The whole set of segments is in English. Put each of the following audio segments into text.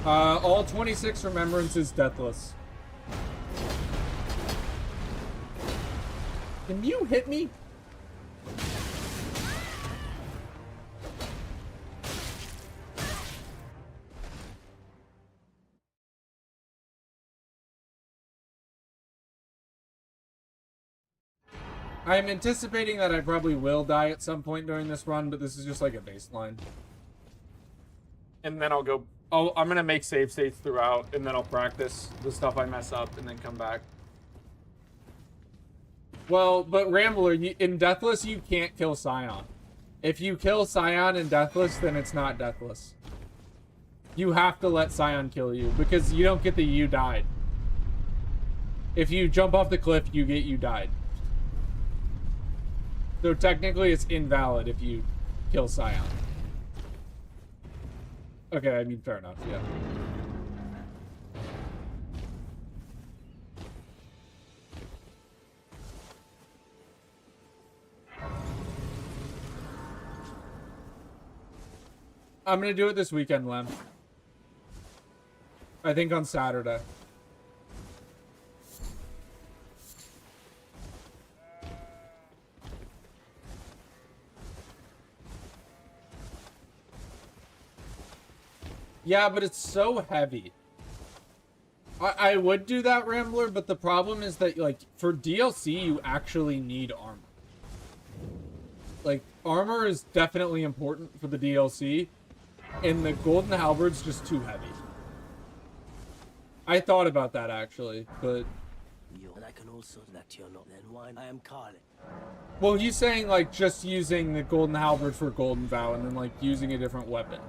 All 26 remembrances deathless. Can you hit me? I'm anticipating that I probably will die at some point during this run, but this is just like a baseline. And then I'll go... I'm gonna make save states throughout, and then I'll practice the stuff I mess up, and then come back. Well, but Rambler, in Deathless, you can't kill Scion. If you kill Scion in Deathless, then it's not Deathless. You have to let Scion kill you, because you don't get the you died. If you jump off the cliff, you get you died. So technically, it's invalid if you kill Scion. Okay, I mean, fair enough, yeah. I'm gonna do it this weekend, Lem. I think on Saturday. Yeah, but it's so heavy. I would do that, Rambler, but the problem is that, like, for DLC, you actually need armor. Like, armor is definitely important for the DLC, and the Golden Halberd's just too heavy. I thought about that, actually, but... And I can also that you're not then why I am calling. Well, he's saying, like, just using the Golden Halberd for Golden Vow, and then, like, using a different weapon.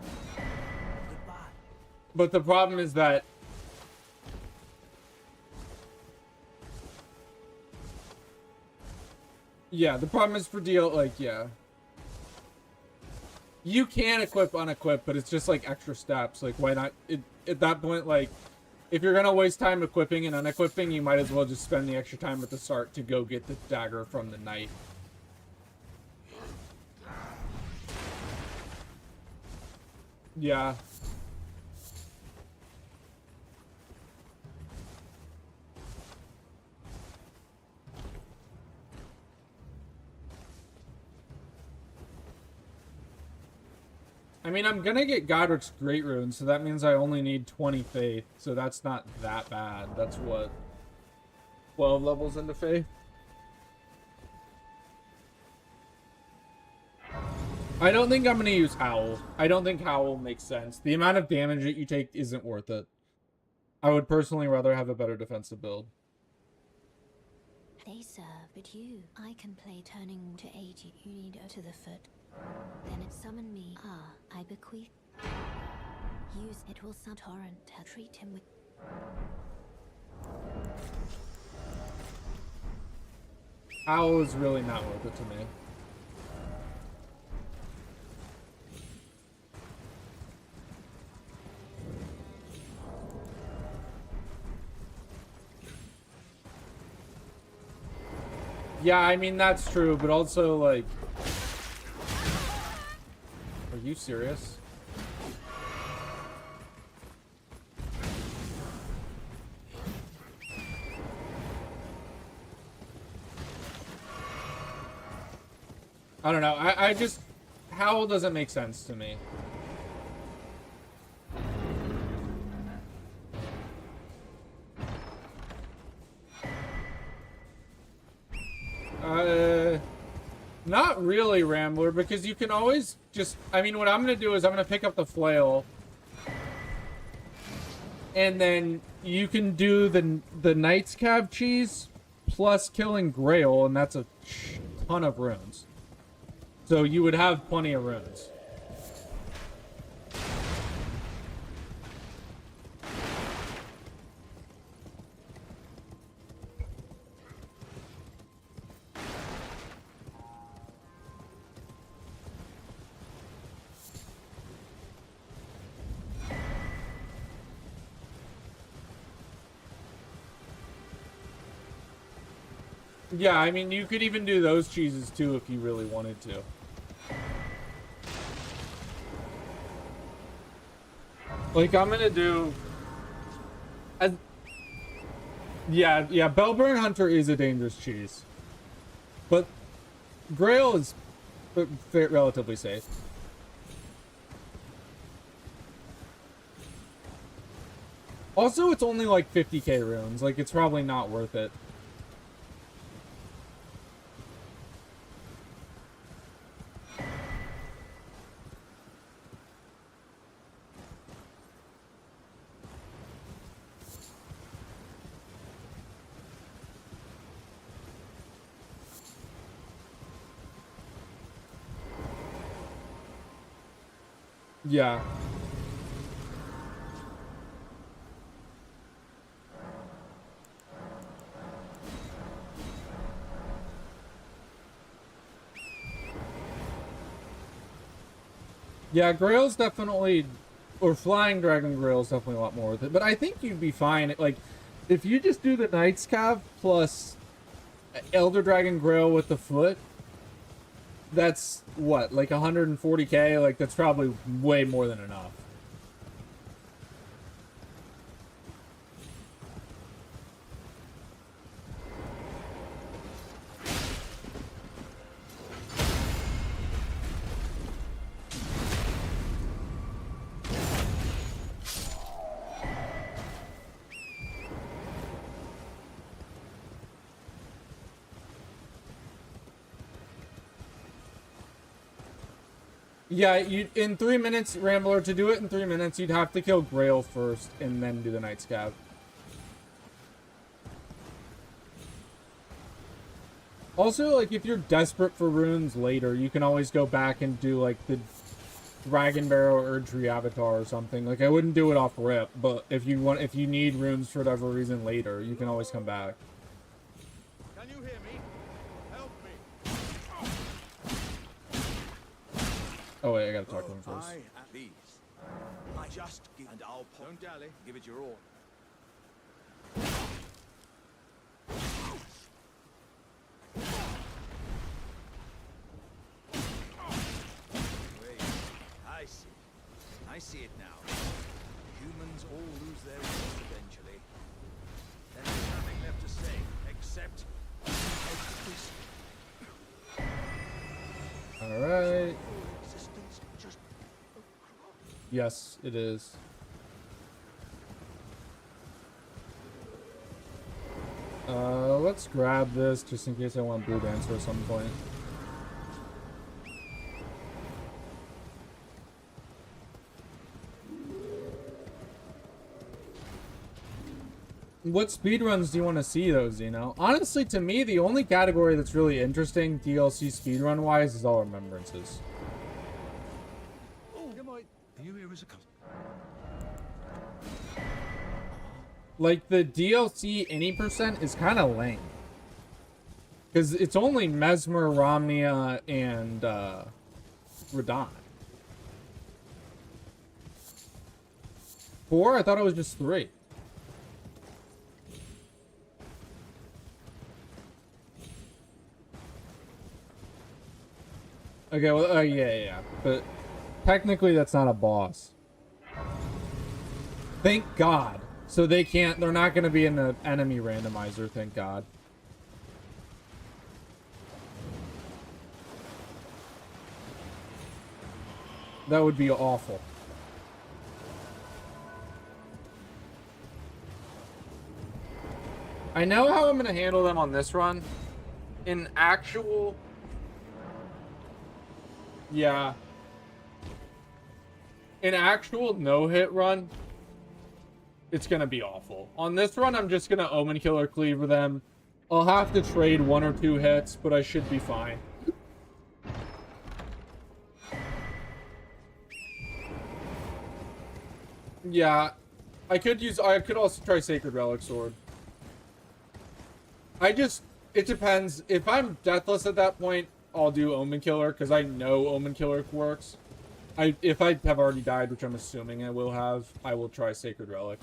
But the problem is that yeah, the problem is for deal, like, yeah. You can equip unequip, but it's just like extra steps. Like, why not? At that point, like, if you're gonna waste time equipping and unequipping, you might as well just spend the extra time at the start to go get the dagger from the knight. Yeah. I mean, I'm gonna get Godric's Great Rune, so that means I only need 20 Faith, so that's not that bad. That's what, 12 levels into Faith? I don't think I'm gonna use Howl. I don't think Howl makes sense. The amount of damage that you take isn't worth it. I would personally rather have a better defensive build. They serve, but I can play turning to 80. You need to the foot. Then it summon me. I bequeath. Use it will sub-torrent. Treat him with. Howl is really not worth it to me. Yeah, I mean, that's true, but also, like... Are you serious? I don't know. I just... Howl doesn't make sense to me. Not really, Rambler, because you can always just... I mean, what I'm going to do is I'm going to pick up the flail. And then you can do the Knight's Cab cheese plus killing Grail, and that's a ton of runes. So you would have plenty of runes. Yeah, I mean, you could even do those cheeses too if you really wanted to. Like, I'm gonna do... Yeah, Bellburn Hunter is a dangerous cheese. But Grail is relatively safe. Also, it's only like 50k runes. Like, it's probably not worth it. Yeah. Yeah, Grail's definitely, or Flying Dragon Grail's definitely a lot more worth it. But I think you'd be fine. Like, if you just do the Knight's Cav plus Elder Dragon Grail with the foot, that's what, like 140k? Like, that's probably way more than enough. Yeah, you in 3 minutes, Rambler, to do it in 3 minutes, you'd have to kill Grail first and then do the Knight's Cav. Also, like, if you're desperate for runes later, you can always go back and do, like, the Dragon Barrel or Tree Avatar or something. Like, I wouldn't do it off rip, but if you need runes for whatever reason later, you can always come back. Can you hear me? Help me. Oh wait, I gotta talk to him first. I at these. I just give and I'll don't dally. Give it your all. Wait, I see it now. Humans all lose their wits eventually. There's nothing left to say except All right. existence just Yes, it is. Let's grab this just in case I want Blue Dancer at some point. What speedruns do you want to see, though, Zeno? Honestly, to me, the only category that's really interesting DLC speedrun-wise is all Remembrances. are you here as a customer? Like, the DLC any percent is kind of lame. Because it's only Mesmer, Romnia, and Radon. 4? I thought it was just 3. Okay, well, yeah. But technically that's not a boss. Thank God. So they're not going to be in the enemy randomizer, thank God. That would be awful. I know how I'm going to handle them on this run. In actual... Yeah. In actual no-hit run, it's going to be awful. On this run, I'm just going to Omen Killer Cleaver them. I'll have to trade 1 or 2 hits, but I should be fine. Yeah. I could also try Sacred Relic Sword. It depends. If I'm deathless at that point, I'll do Omen Killer, because I know Omen Killer works. If I have already died, which I'm assuming I will have, I will try Sacred Relic.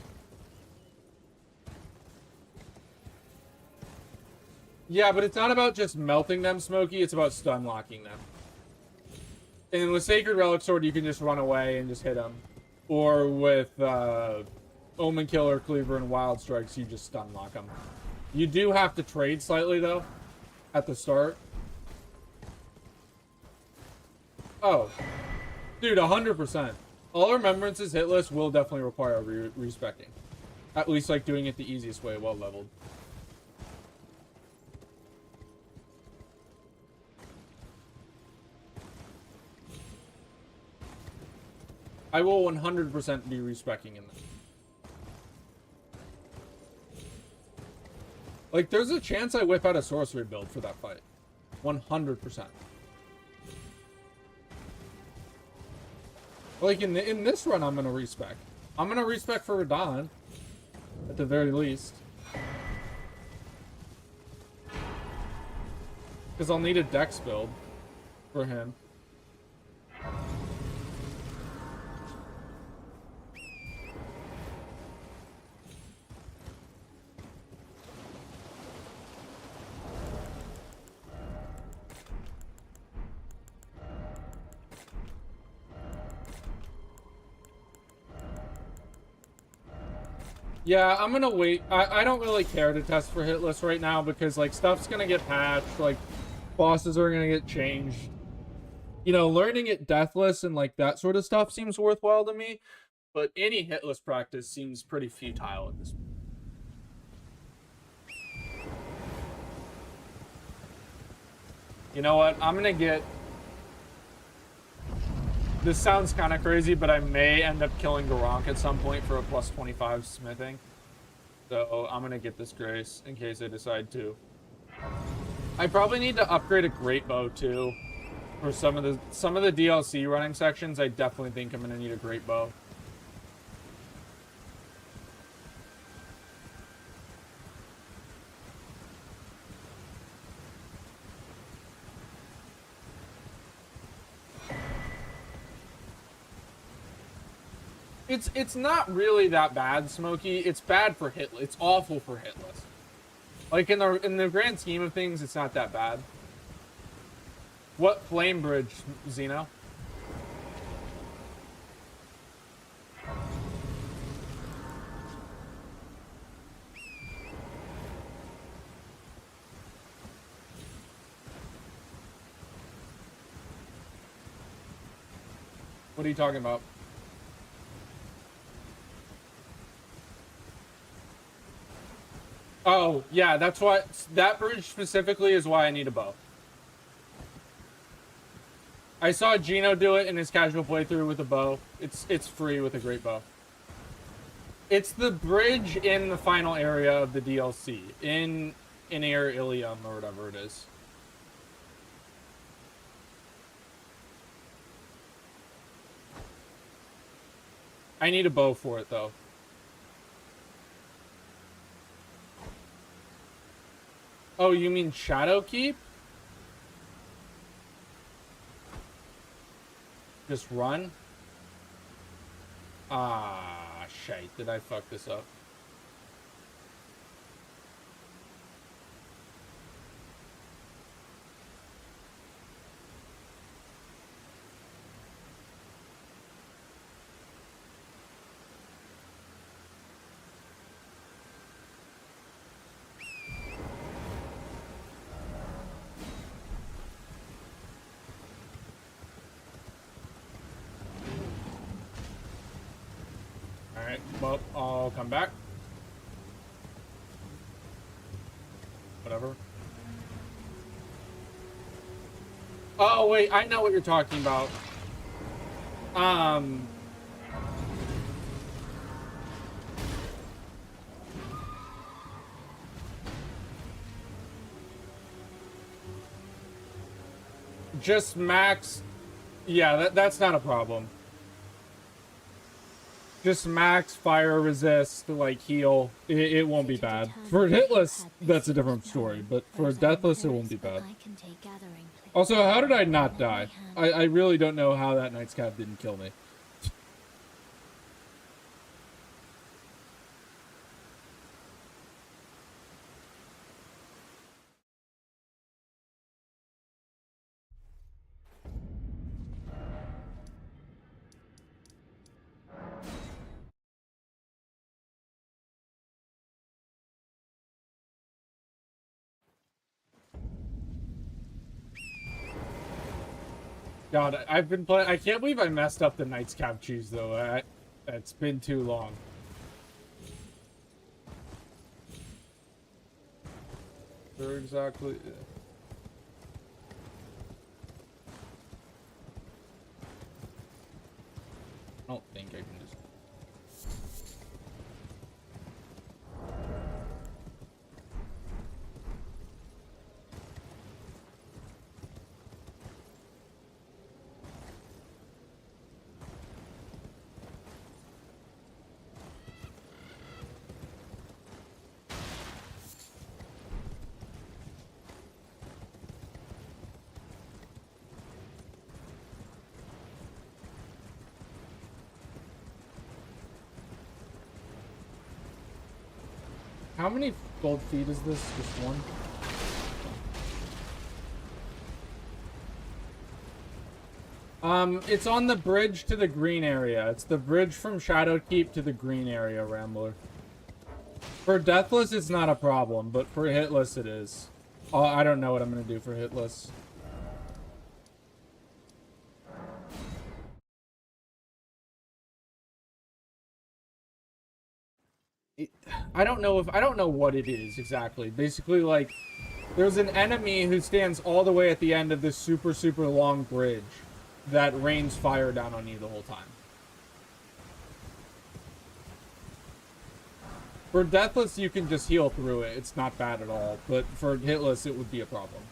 Yeah, but it's not about just melting them, Smokey, it's about stun locking them. And with Sacred Relic Sword, you can just run away and just hit them. Or with Omen Killer, Cleaver, and Wild Strikes, you just stun lock them. You do have to trade slightly, though, at the start. Oh. Dude, 100%. All Remembrance's hit list will definitely require respecking. At least, like, doing it the easiest way, well leveled. I will 100% be respecking in that. Like, there's a chance I whip out a sorcery build for that fight. 100%. Like, in this run, I'm gonna respec. I'm gonna respec for Radon. At the very least. Because I'll need a dex build for him. Yeah, I'm gonna wait. I don't really care to test for hit list right now because, like, stuff's gonna get patched. Like, bosses are gonna get changed. You know, learning it deathless and, like, that sort of stuff seems worthwhile to me. But any hit list practice seems pretty futile at this point. You know what? I'm gonna get... This sounds kind of crazy, but I may end up killing Garonk at some point for a plus 25 smithing. So I'm gonna get this Grace in case I decide to. I probably need to upgrade a Great Bow too. For some of the DLC running sections, I definitely think I'm gonna need a Great Bow. It's not really that bad, Smokey. It's bad for hit. It's awful for hitless. Like in the grand scheme of things, it's not that bad. What flame bridge, Xeno? What are you talking about? Oh, yeah, that's what... That bridge specifically is why I need a bow. I saw Gino do it in his casual playthrough with a bow. It's free with a great bow. It's the bridge in the final area of the DLC. In Air Ilium or whatever it is. I need a bow for it, though. Oh, you mean Shadowkeep? Just run? Ah, shite. Did I fuck this up? Alright, well, I'll come back. Whatever. Oh, wait, I know what you're talking about. Just max... Yeah, that's not a problem. Just max fire resist, like heal. It won't be bad. For hitless, that's a different story, but for deathless, it won't be bad. Also, how did I not die? I really don't know how that Night's Cav didn't kill me. God, I've been playing. I can't believe I messed up the Knight's Cav cheese though. It's been too long. Where exactly? I don't think I can just. How many gold feet is this? Just one? It's on the bridge to the green area. It's the bridge from Shadowkeep to the green area, Rambler. For Deathless, it's not a problem, but for Hitless, it is. Oh, I don't know what I'm gonna do for Hitless. I don't know what it is exactly. Basically, like, there's an enemy who stands all the way at the end of this super, super long bridge that rains fire down on you the whole time. For Deathless, you can just heal through it. It's not bad at all. But for Hitless, it would be a problem.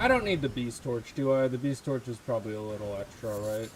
I don't need the Beast Torch, do I? The Beast Torch is probably a little extra, right?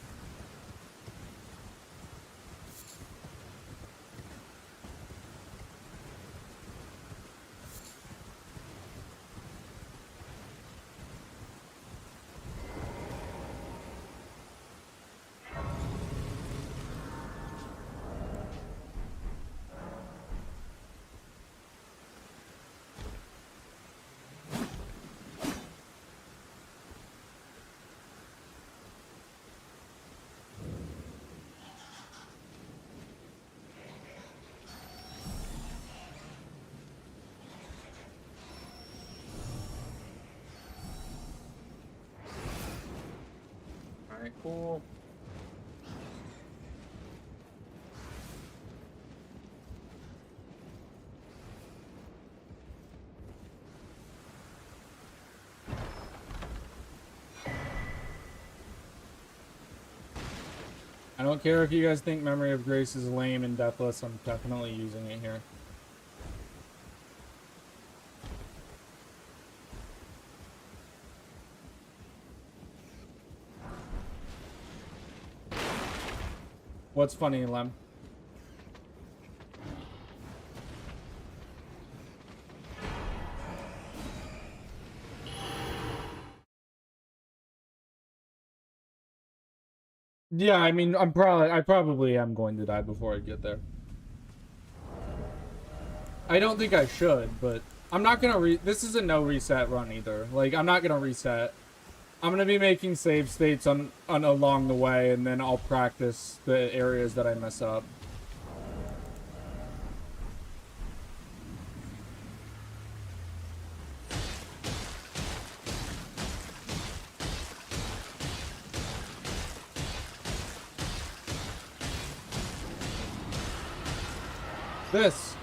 Alright, cool. I don't care if you guys think Memory of Grace is lame and Deathless, I'm definitely using it here. What's funny, Lem? Yeah, I mean, I probably am going to die before I get there. I don't think I should, but I'm not gonna this is a no reset run either. Like, I'm not gonna reset. I'm gonna be making save states on along the way, and then I'll practice the areas that I mess up. This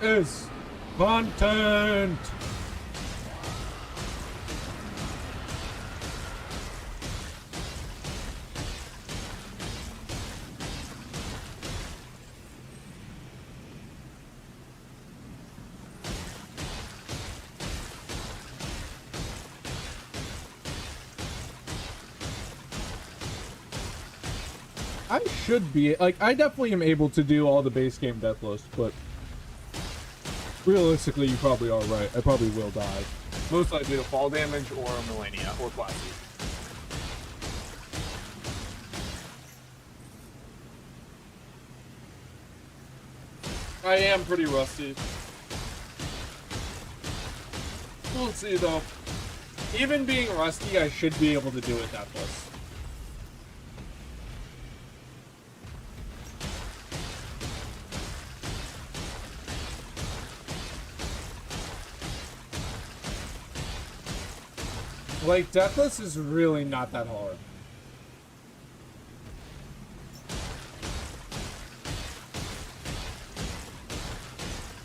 is content. I should be, like, I definitely am able to do all the base game Deathless, but realistically, you probably are right. I probably will die. Most likely to fall damage or Millennia or Classy. I am pretty rusty. We'll see though. Even being rusty, I should be able to do it that plus. Like, Deathless is really not that hard.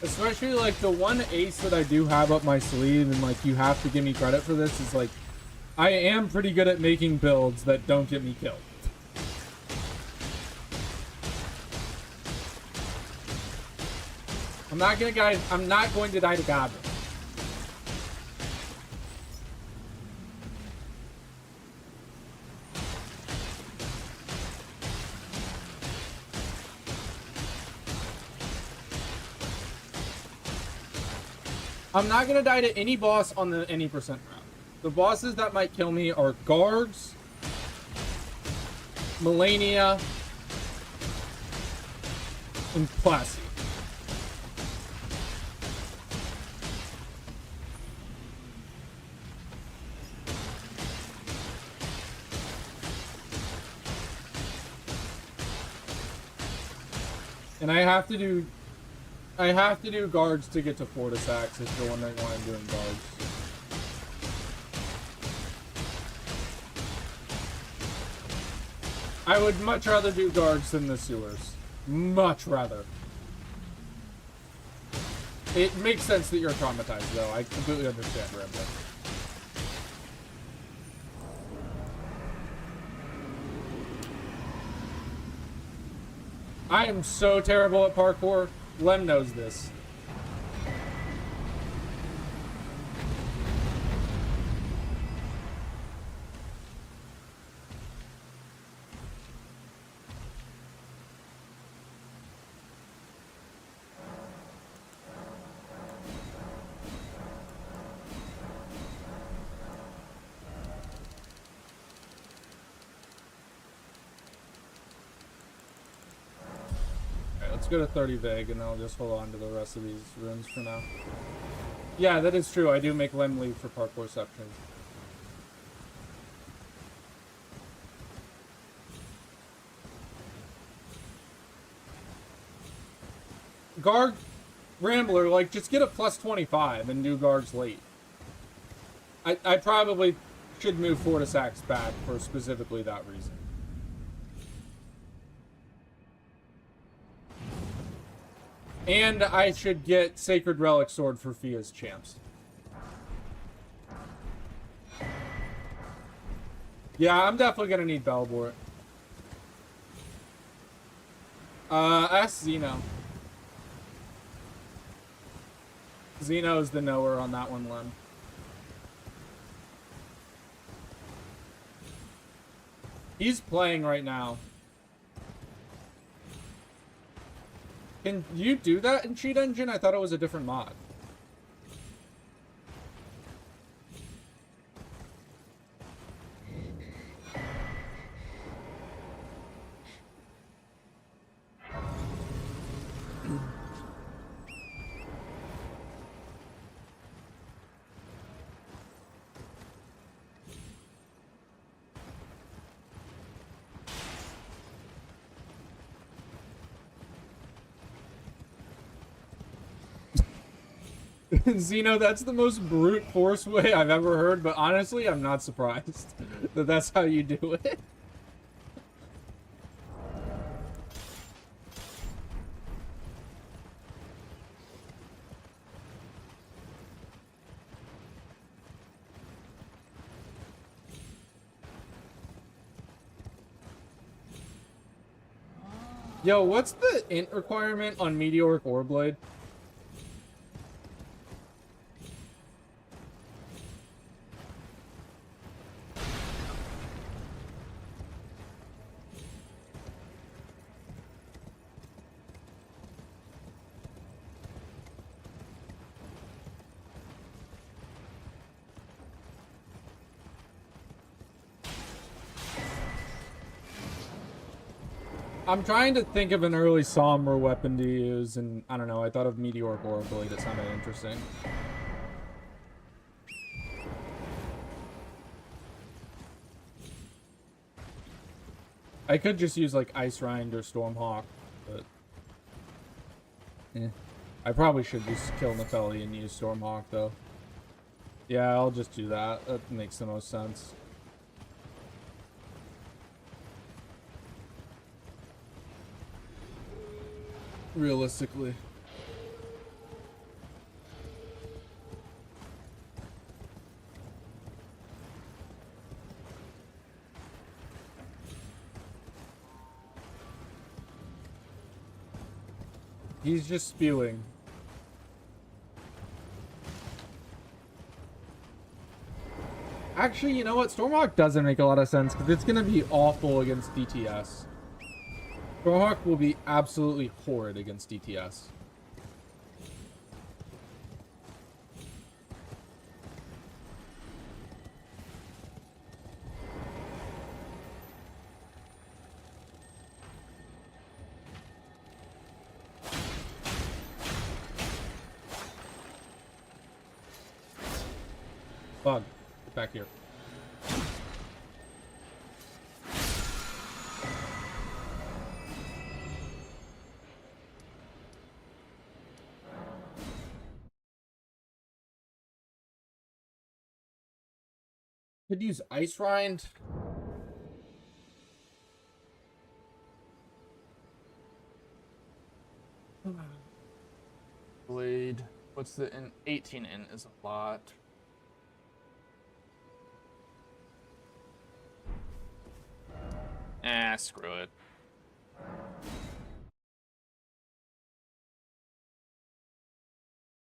Especially, like, the one ace that I do have up my sleeve, and, like, you have to give me credit for this, is, like, I am pretty good at making builds that don't get me killed. I'm not going to die to Goblin. I'm not gonna die to any boss on the any percent route. The bosses that might kill me are Guards, Millennia, and Classy. And I have to do Guards to get to Fortis Axe if you're wondering why I'm doing Guards. I would much rather do Guards than the Sewers. Much rather. It makes sense that you're traumatized though. I completely understand, Rambo. I am so terrible at parkour. Lem knows this. Let's go to 30 Veg, and I'll just hold on to the rest of these runes for now. Yeah, that is true. I do make Lem leave for Parkourception. Guard Rambler, like, just get a plus 25 and do Guards late. I probably should move Fortis Axe back for specifically that reason. And I should get Sacred Relic Sword for Fia's champs. Yeah, I'm definitely gonna need Belbort. Ask Zeno. Zeno's the knower on that one, Lem. He's playing right now. Can you do that in Cheat Engine? I thought it was a different mod. Zeno, that's the most brute force way I've ever heard, but honestly, I'm not surprised that that's how you do it. Yo, what's the int requirement on Meteoric Oreblade? I'm trying to think of an early somber weapon to use, and I don't know. I thought of Meteoric Aura Blade. It sounded interesting. I could just use like Ice Rind or Stormhawk, but I probably should just kill Nepheli and use Stormhawk though. Yeah, I'll just do that. That makes the most sense. Realistically. He's just spewing. Actually, you know what? Stormhawk doesn't make a lot of sense because it's going to be awful against DTS. Stormhawk will be absolutely horrid against DTS. Bug, get back here. Could use Ice Rind. Blade. What's the in 18 in is a lot. Screw it.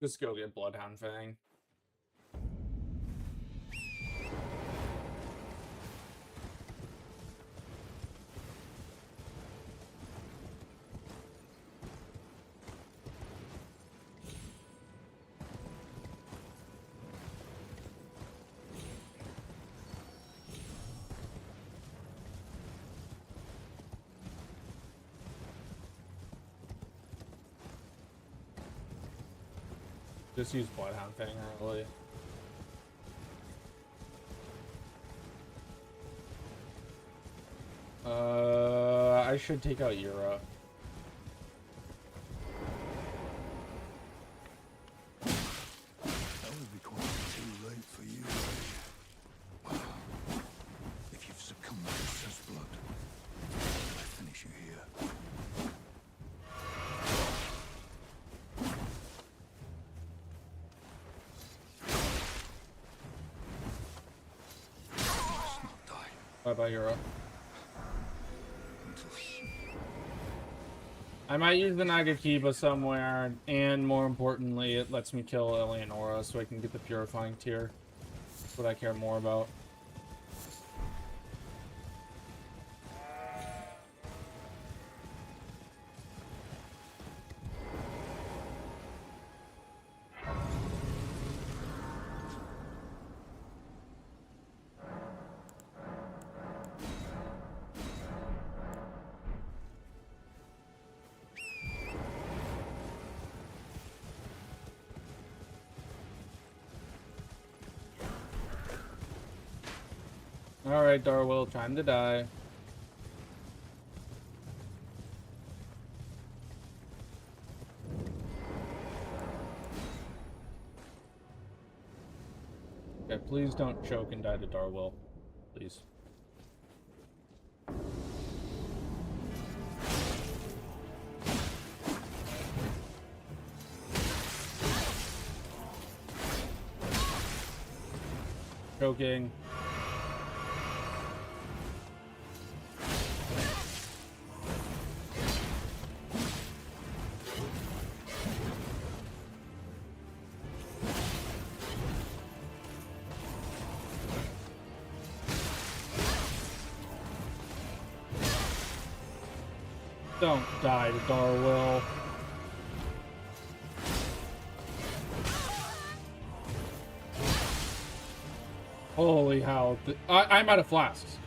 Just go get Bloodhound Fang. Just use Bloodhound Fang early. I should take out Yura. That would be quite too late for you. If you've succumbed to Seth's blood, I finish you here. Bye-bye, Yura. I might use the Nagakiba somewhere, and more importantly, it lets me kill Eleonora so I can get the Purifying Tear. That's what I care more about. Alright, Darwell, time to die. Okay, please don't choke and die to Darwell. Please. Choking. Don't die to Darwell. Holy hell. I'm out of flasks.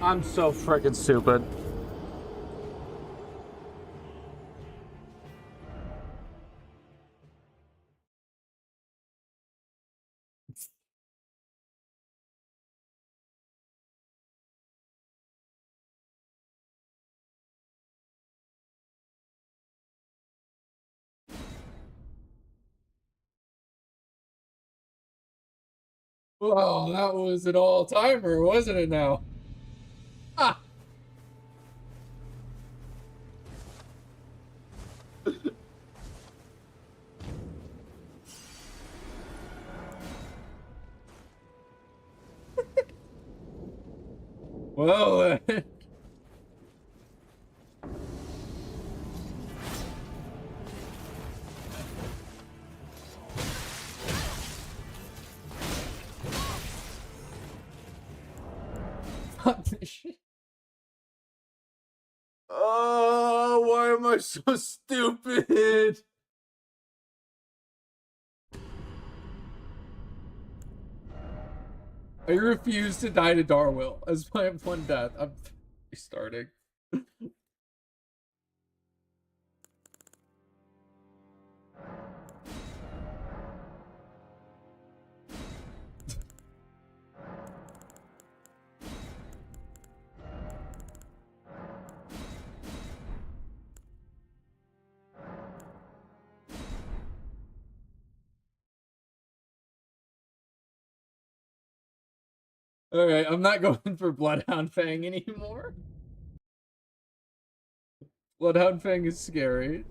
I'm so freaking stupid. Well, that was an all-timer, wasn't it now? Ah! Well, fuck this shit. Oh, why am I so stupid? I refuse to die to Darwill as my one death. I'm restarting. Alright, I'm not going for Bloodhound Fang anymore. Bloodhound Fang is scary.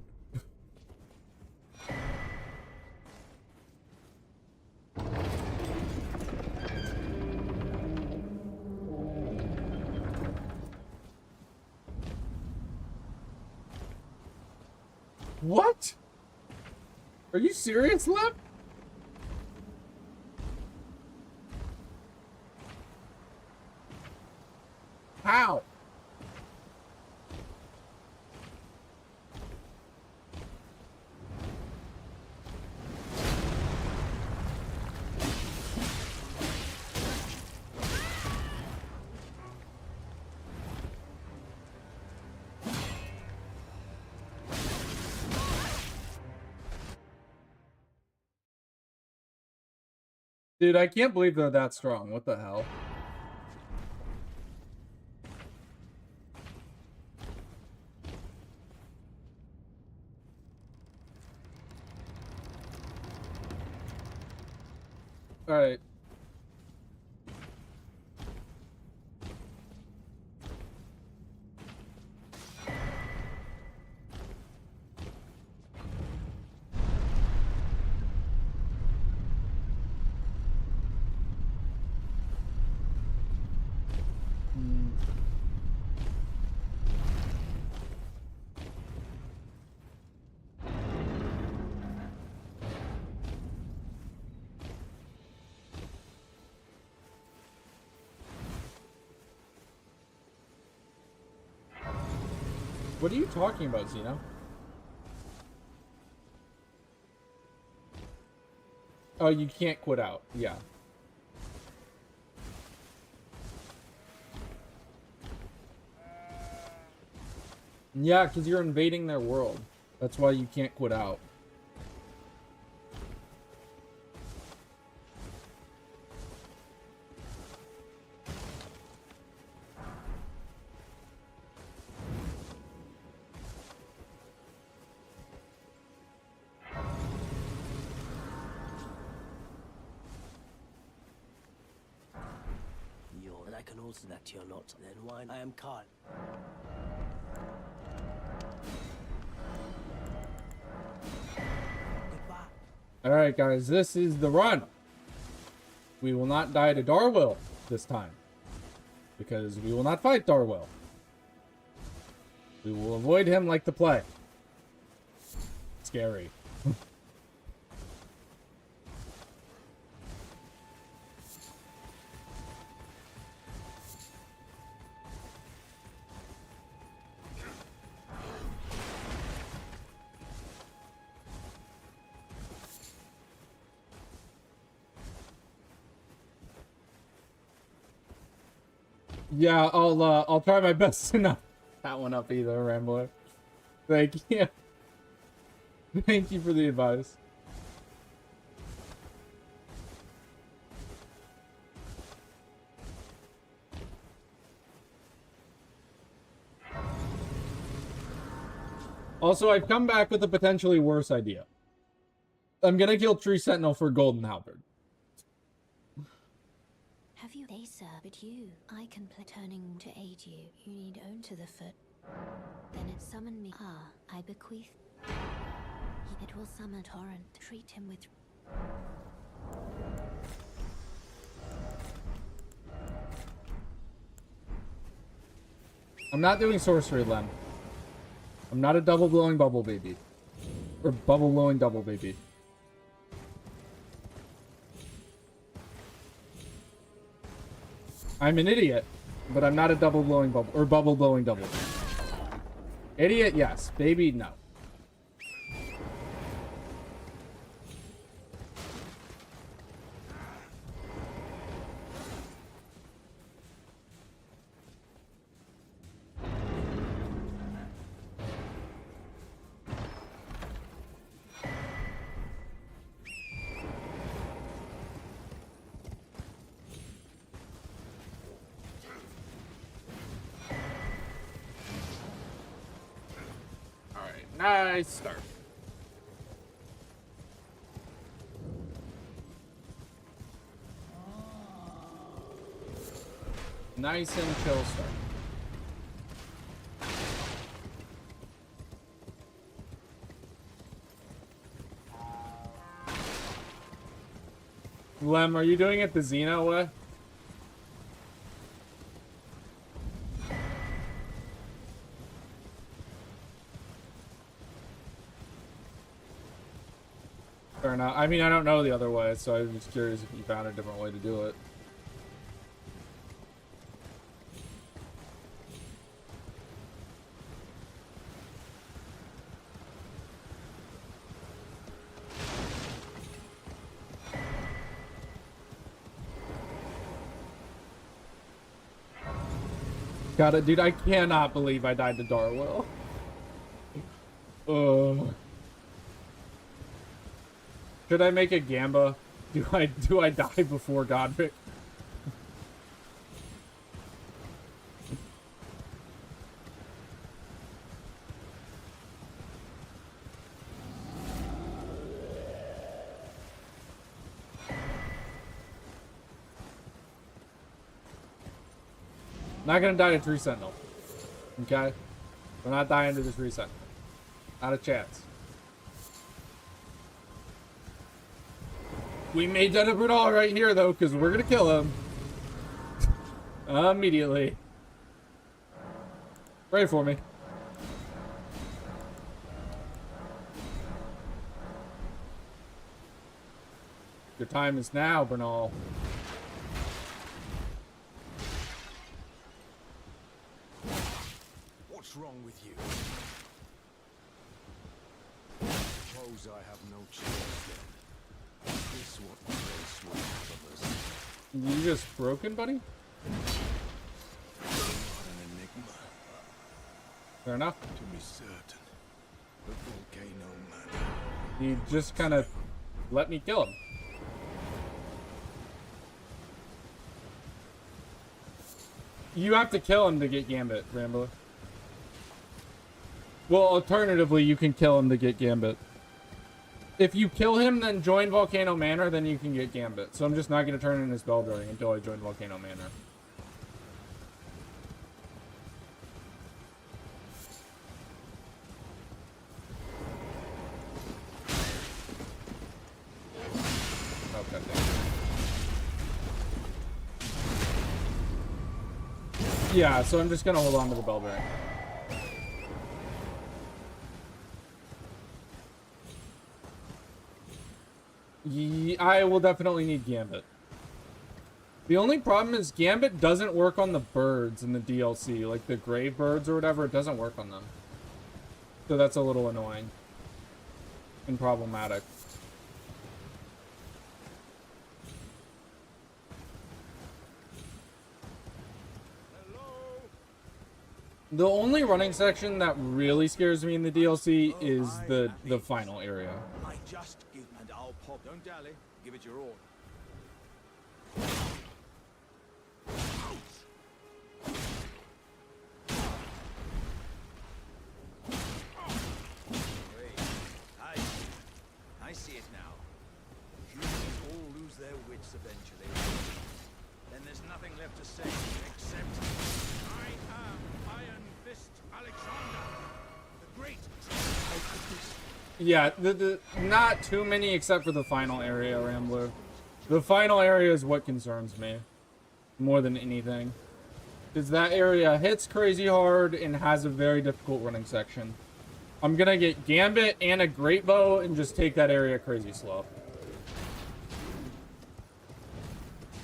What? Are you serious, Lip? How? Dude, I can't believe they're that strong. What the hell? Alright. What are you talking about, Zeno? Oh, you can't quit out. Yeah. Yeah, because you're invading their world. That's why you can't quit out. And I can also that you're not. Then why I am Carl. Goodbye. Alright, guys, this is the run. We will not die to Darwill this time. Because we will not fight Darwill. We will avoid him like the plague. Scary. Yeah, I'll try my best to not that one up either, Rambler. Thank you. Thank you for the advice. Also, I've come back with a potentially worse idea. I'm gonna kill Tree Sentinel for Golden Halberd. Have you they sir, but you I can play turning to aid you. You need own to the foot. Then it summon me. Ah, I bequeath. It will summon torrent. Treat him with I'm not doing sorcery, Lem. I'm not a double blowing bubble baby. Or bubble blowing double baby. I'm an idiot, but I'm not a double blowing bubble or bubble blowing double. Idiot, yes. Baby, no. Nice start. Nice and chill start. Lem, are you doing it the Xeno way? Fair enough. I mean, I don't know the other way, so I was just curious if you found a different way to do it. Got it, dude. I cannot believe I died to Darwell. Should I make a Gamba? Do I die before Godric? Not gonna die to Tree Sentinel. Okay? We're not dying to the Tree Sentinel. Not a chance. We may done it all right here, though, because we're gonna kill him. Immediately. Pray for me. Your time is now, Bernal. What's wrong with you? Suppose I have no choice then. This what the race will have of us. You just broken, buddy? What an enigma. Fair enough. To be certain, the volcano man. He just kind of let me kill him. You have to kill him to get Gambit, Rambler. Well, alternatively, you can kill him to get Gambit. If you kill him, then join Volcano Manor, then you can get Gambit. So I'm just not going to turn in his Beldring until I join Volcano Manor. Okay. Yeah, so I'm just going to hold on to the Beldring. I will definitely need Gambit. The only problem is Gambit doesn't work on the birds in the DLC, like the grave birds or whatever. It doesn't work on them. So that's a little annoying and problematic. The only running section that really scares me in the DLC is the final area. I just give and I'll pop. Don't dally. Give it your all. I see it now. Humans all lose their wits eventually. Then there's nothing left to say except I am Iron Fist Alexander, the Great. Yeah, the not too many except for the final area, Rambler. The final area is what concerns me more than anything. Because that area hits crazy hard and has a very difficult running section. I'm gonna get Gambit and a Great Bow and just take that area crazy slow.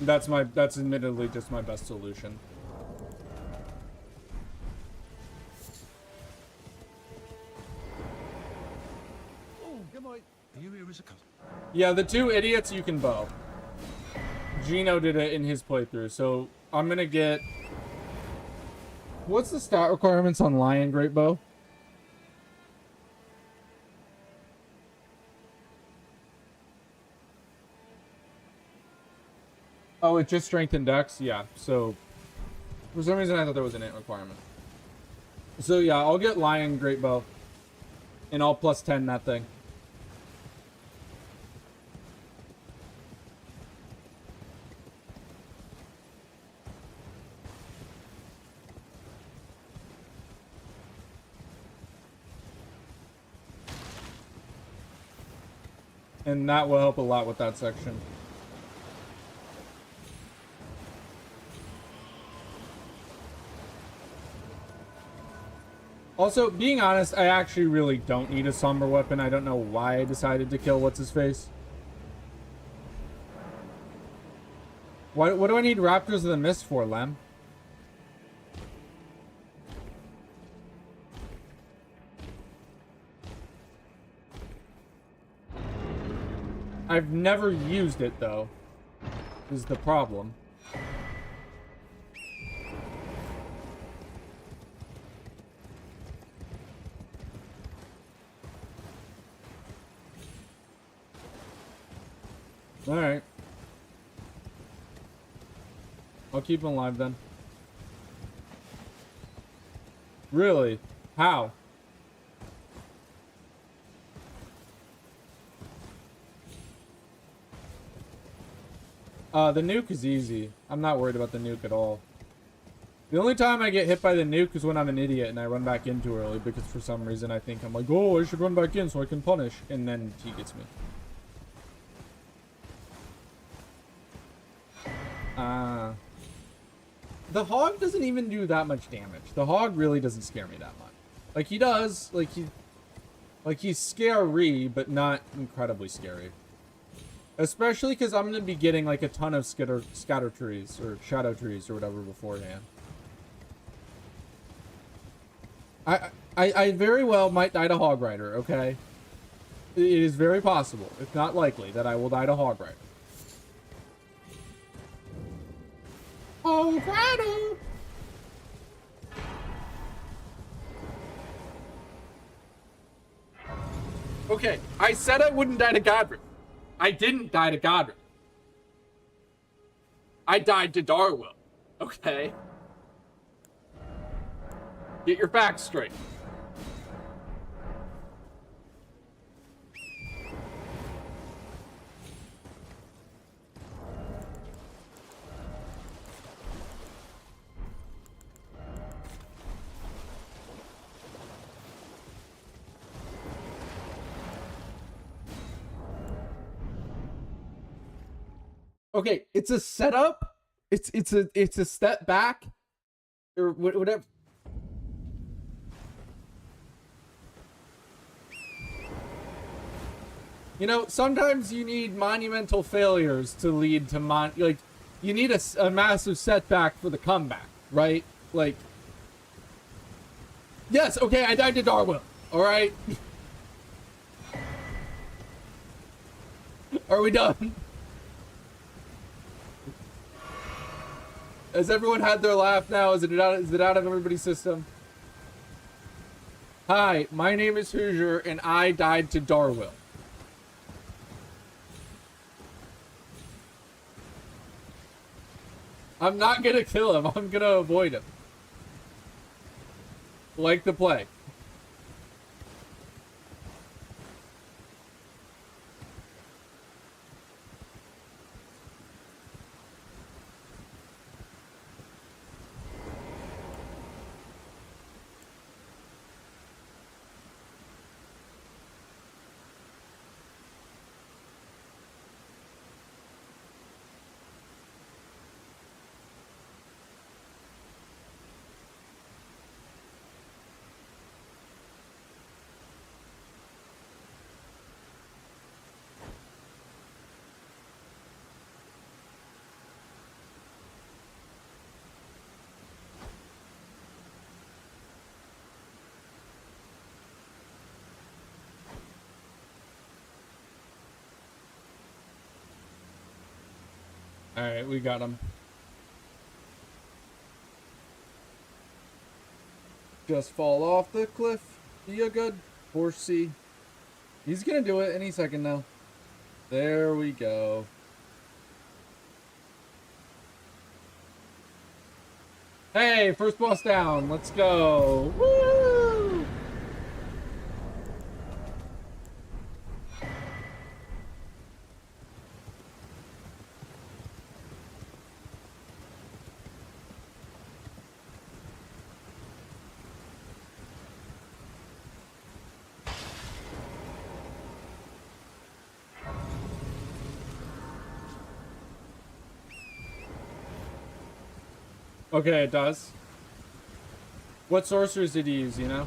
That's admittedly just my best solution. Yeah, the two idiots you can bow. Gino did it in his playthrough, so I'm gonna get... What's the stat requirements on Lion Great Bow? Oh, it's just strength and dex? Yeah, so... For some reason I thought there was an int requirement. So yeah, I'll get Lion Great Bow. And I'll plus 10 that thing. And that will help a lot with that section. Also, being honest, I actually really don't need a somber weapon. I don't know why I decided to kill what's-his-face. What do I need Raptors of the Mist for, Lem? I've never used it, though, is the problem. Alright. I'll keep him alive, then. Really? How? The nuke is easy. I'm not worried about the nuke at all. The only time I get hit by the nuke is when I'm an idiot and I run back in too early because for some reason I think I'm like, oh, I should run back in so I can punish. And then he gets me. The hog doesn't even do that much damage. The hog really doesn't scare me that much. Like, he does. Like, he's scary, but not incredibly scary. Especially because I'm going to be getting, like, a ton of scatter trees, or shadow trees, or whatever beforehand. I very well might die to Hog Rider, okay? It is very possible, if not likely, that I will die to Hog Rider. Hog Rider! Okay, I said I wouldn't die to Godric. I didn't die to Godric. I died to Darwill. Okay? Get your facts straight. Okay, it's a setup. It's a step back, or whatever. You know, sometimes you need monumental failures to lead to you need a massive setback for the comeback, right? Like, yes, okay, I died to Darwill. All right. Are we done? Has everyone had their laugh now? Is it out of everybody's system? Hi, my name is Hoosier, and I died to Darwill. I'm not gonna kill him. I'm gonna avoid him. Like the plague. Alright, we got him. Just fall off the cliff. Be a good horsey. He's gonna do it any second now. There we go. Hey, first boss down. Let's go. Woo! Okay, it does. What sorcerers did he use, you know?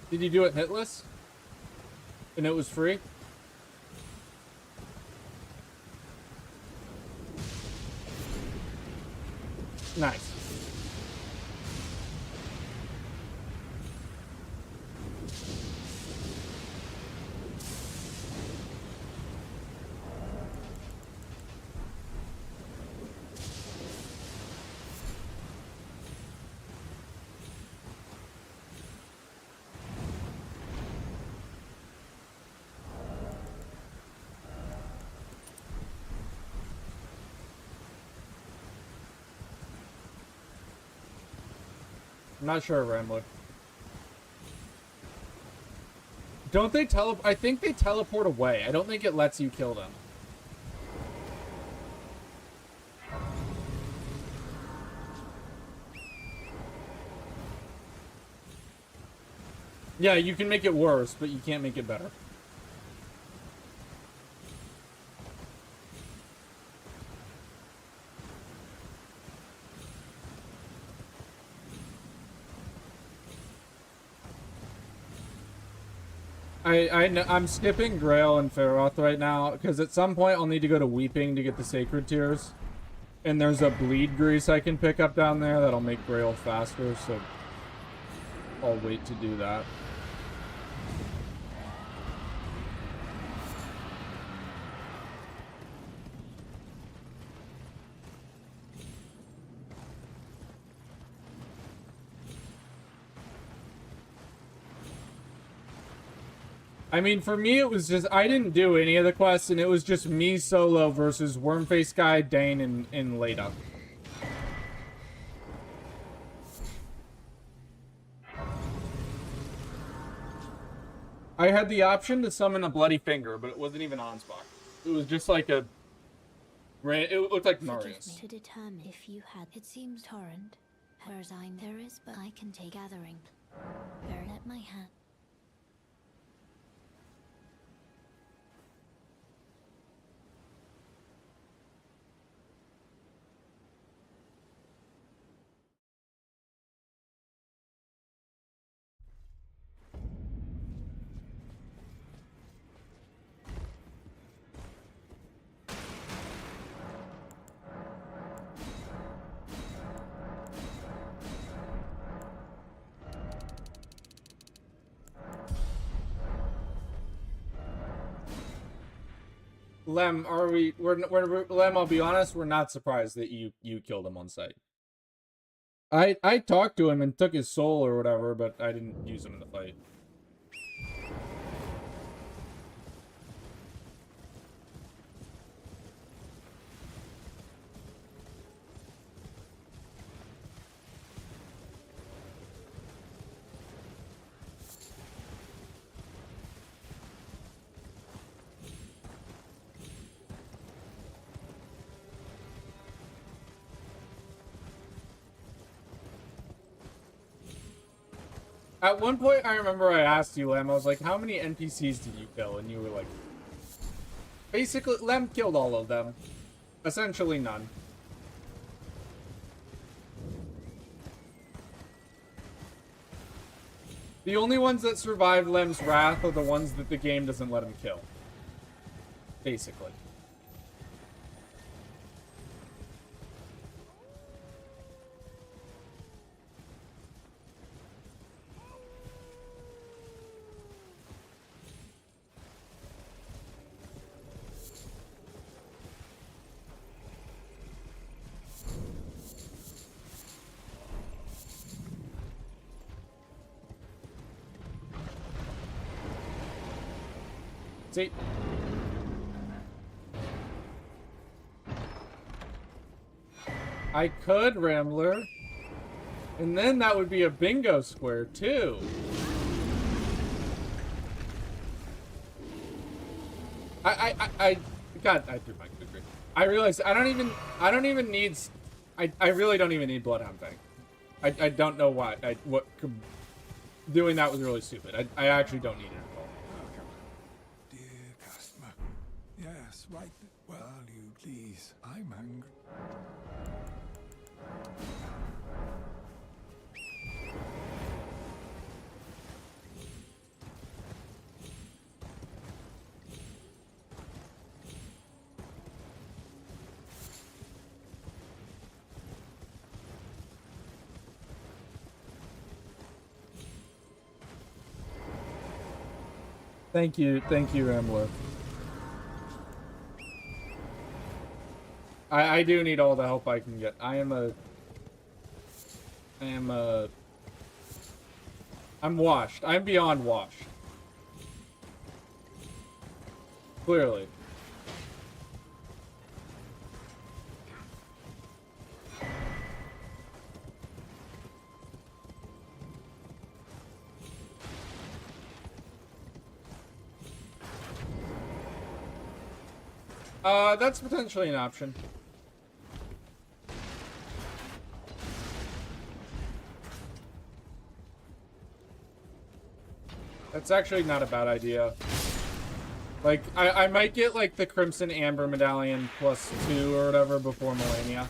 Did you do it hitless? And it was free? Nice. I'm not sure, Rambler. Don't they I think they teleport away. I don't think it lets you kill them. Yeah, you can make it worse, but you can't make it better. I'm skipping Grail and Feroth right now, because at some point I'll need to go to Weeping to get the Sacred Tears. And there's a Bleed Grease I can pick up down there that'll make Grail faster, so I'll wait to do that. I mean, for me, it was just, I didn't do any of the quests, and it was just me solo versus Wormface Guy, Dane, and Leda. I had the option to summon a Bloody Finger, but it wasn't even Ansbach. It was just like a... It looked like Marius. To determine if you had... It seems torrent. Whereas there is, but I can take gathering. Bear at my hand. Lem, Lem, I'll be honest, we're not surprised that you killed him on sight. I talked to him and took his soul or whatever, but I didn't use him in the fight. At one point, I remember I asked you, Lem, I was like, how many NPCs did you kill? And you were like, basically, Lem killed all of them. Essentially none. The only ones that survive Lem's wrath are the ones that the game doesn't let him kill. Basically. See? I could, Rambler. And then that would be a bingo square, too. God, I threw my cooker. I realized I don't even need, I really don't even need Bloodhound Fang. I don't know why. Doing that was really stupid. I actually don't need it at all. Dear customer. Yes, right. Well, you please. I'm angry. Thank you, Rambler. I do need all the help I can get. I'm washed. I'm beyond washed. Clearly. That's potentially an option. That's actually not a bad idea. Like, I might get, like, the Crimson Amber Medallion +2 or whatever before Millennia.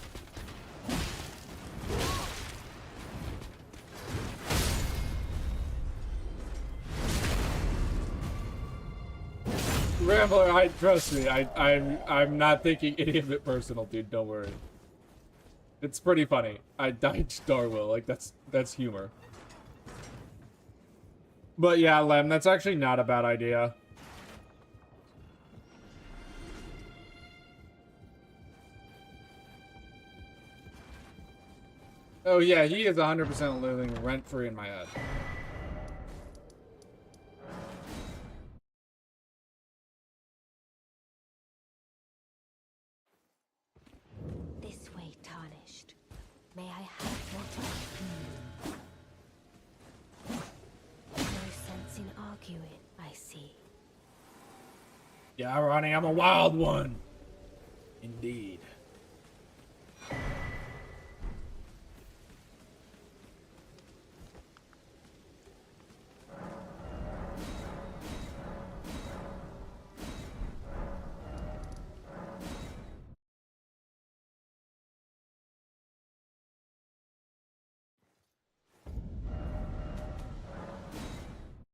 Rambler, trust me, I'm not taking any of it personal, dude, don't worry. It's pretty funny. I died Starwill, like, that's humor. But yeah, Lem, that's actually not a bad idea. Oh yeah, he is 100% living rent-free in my head. This way, tarnished. May I have your time? No sense in arguing, I see. Yeah, Ronnie, I'm a wild one. Indeed.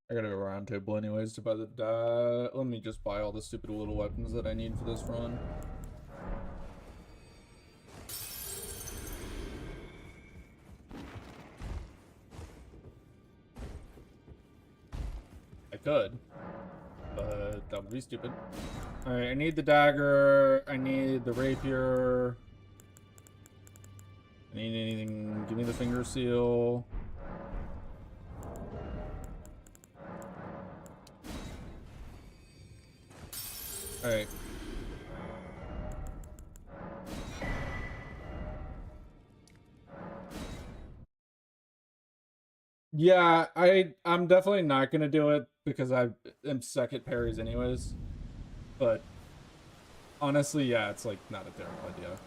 I gotta go round table anyways to buy the let me just buy all the stupid little weapons that I need for this run. I could. but that would be stupid. Alright, I need the dagger. I need the rapier. I need anything. Give me the finger seal. Alright. Yeah, I'm definitely not gonna do it because I am suck at parries anyways. But honestly, yeah, it's like not a terrible idea.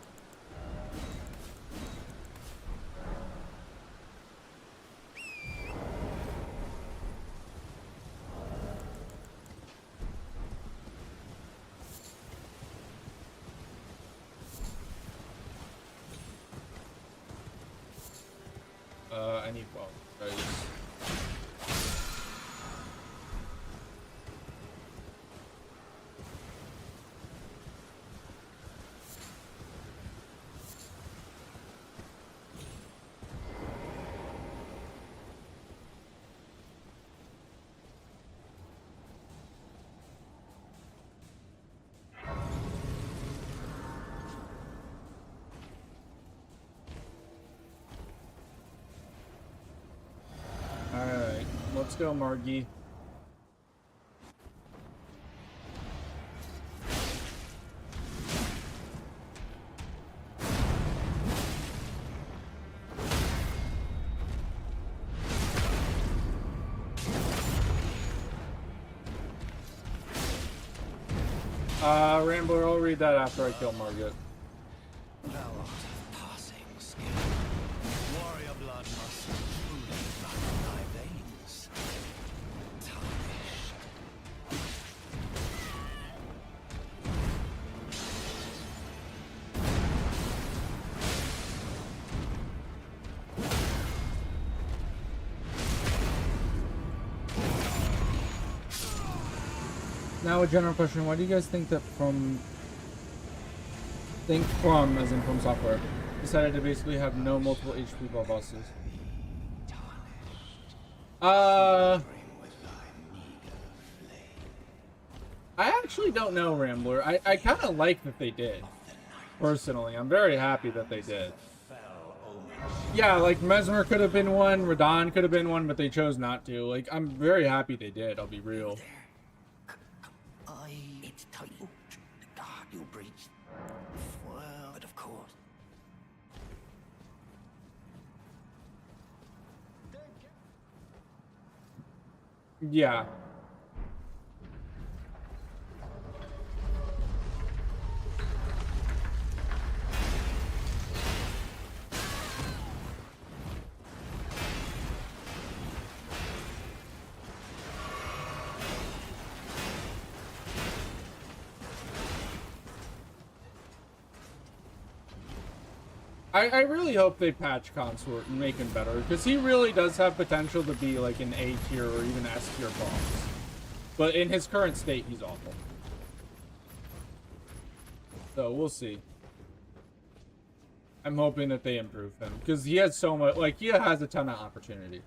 I need well, right? Alright, let's go, Margie. Rambler, I'll read that after I kill Margaret. Thou art of passing skill. Warrior blood must truly run thy veins. Tarnished. Now a general question, why do you guys think that from as in FromSoftware decided to basically have no multiple HP bosses? I actually don't know, Rambler. I kind of like that they did. Personally, I'm very happy that they did. Yeah, like Mesmer could have been one, Radon could have been one, but they chose not to. Like, I'm very happy they did, I'll be real. It's tight. You breached. Well, but of course. Yeah. I really hope they patch Consort and make him better, because he really does have potential to be like an A tier or even S tier boss. But in his current state, he's awful. So we'll see. I'm hoping that they improve him, because he has so much, like, he has a ton of opportunity.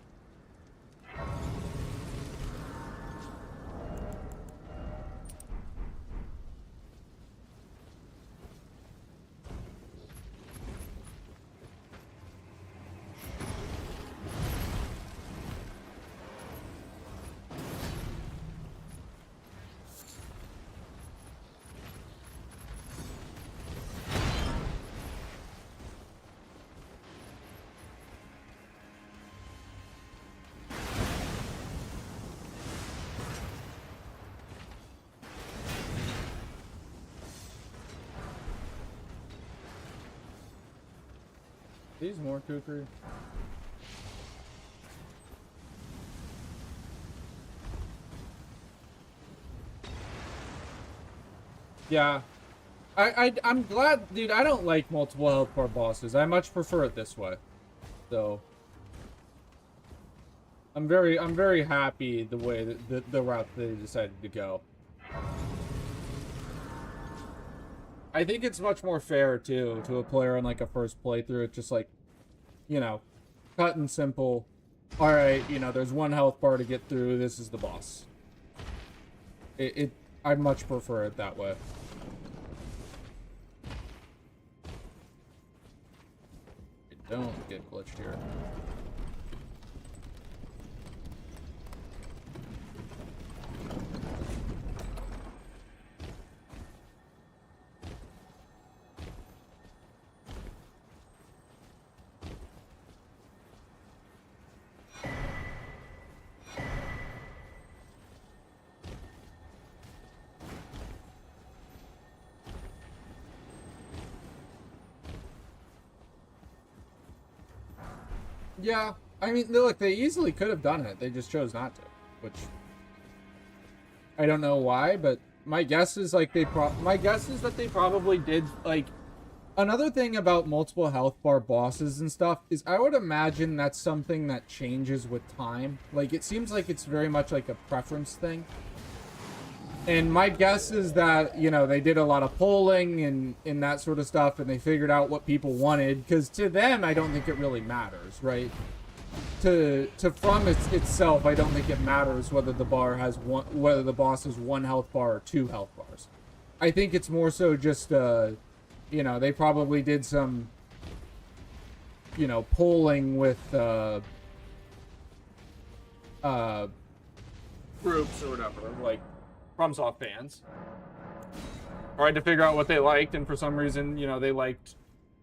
These more kukri. Yeah. I'm glad, dude. I don't like multiple health bar bosses. I much prefer it this way. So I'm very happy the way that the route they decided to go. I think it's much more fair too to a player on like a first playthrough. It's just like, you know, cut and simple. All right, you know, there's one health bar to get through. This is the boss. I much prefer it that way. Don't get glitched here. Yeah, I mean, look, they easily could have done it. They just chose not to, which I don't know why, but my guess is like my guess is that they probably did. Like, another thing about multiple health bar bosses and stuff is I would imagine that's something that changes with time. Like, it seems like it's very much like a preference thing. And my guess is that, you know, they did a lot of polling and that sort of stuff, and they figured out what people wanted, because to them, I don't think it really matters, right? To From itself, I don't think it matters whether the boss has 1 health bar or 2 health bars. I think it's more so just, you know, they probably did some, you know, polling with, groups or whatever, like, FromSoft fans. Tried to figure out what they liked, and for some reason, you know, they liked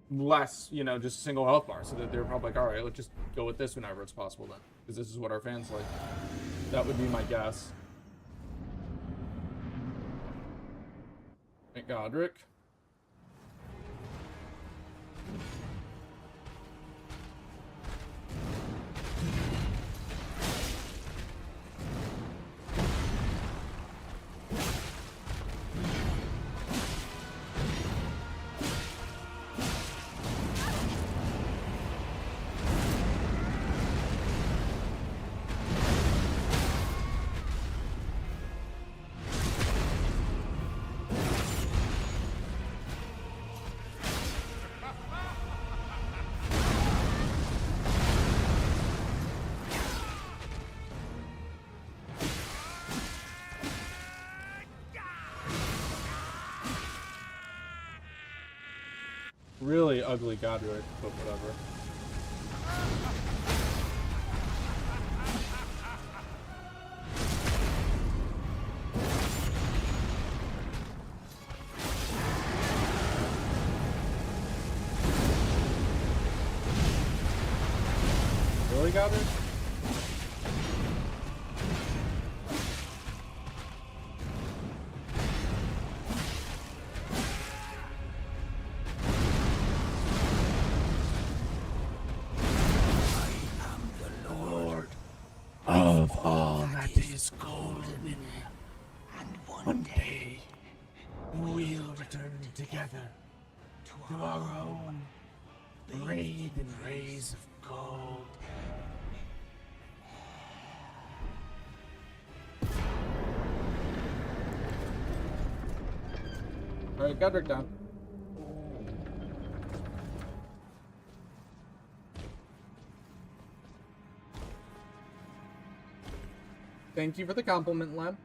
less, you know, just a single health bar, so that they were probably like, all right, let's just go with this whenever it's possible then, because this is what our fans like. That would be my guess. Thank Godric. Really ugly Godric, but whatever. Really, Godric? Of all that is golden, and one day we'll return together to our own bathed in rays of gold. Alright, Godric down. Thank you for the compliment, Lem.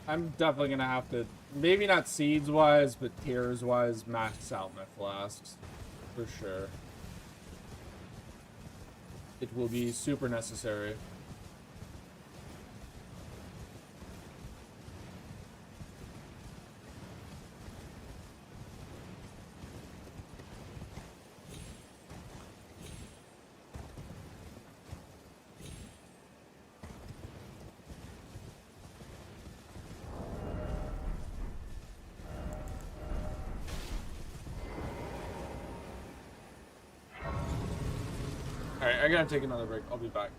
I'm definitely gonna have to, maybe not seeds wise, but tiers wise, max out my flasks. For sure. It will be super necessary. I gotta take another break. I'll be back.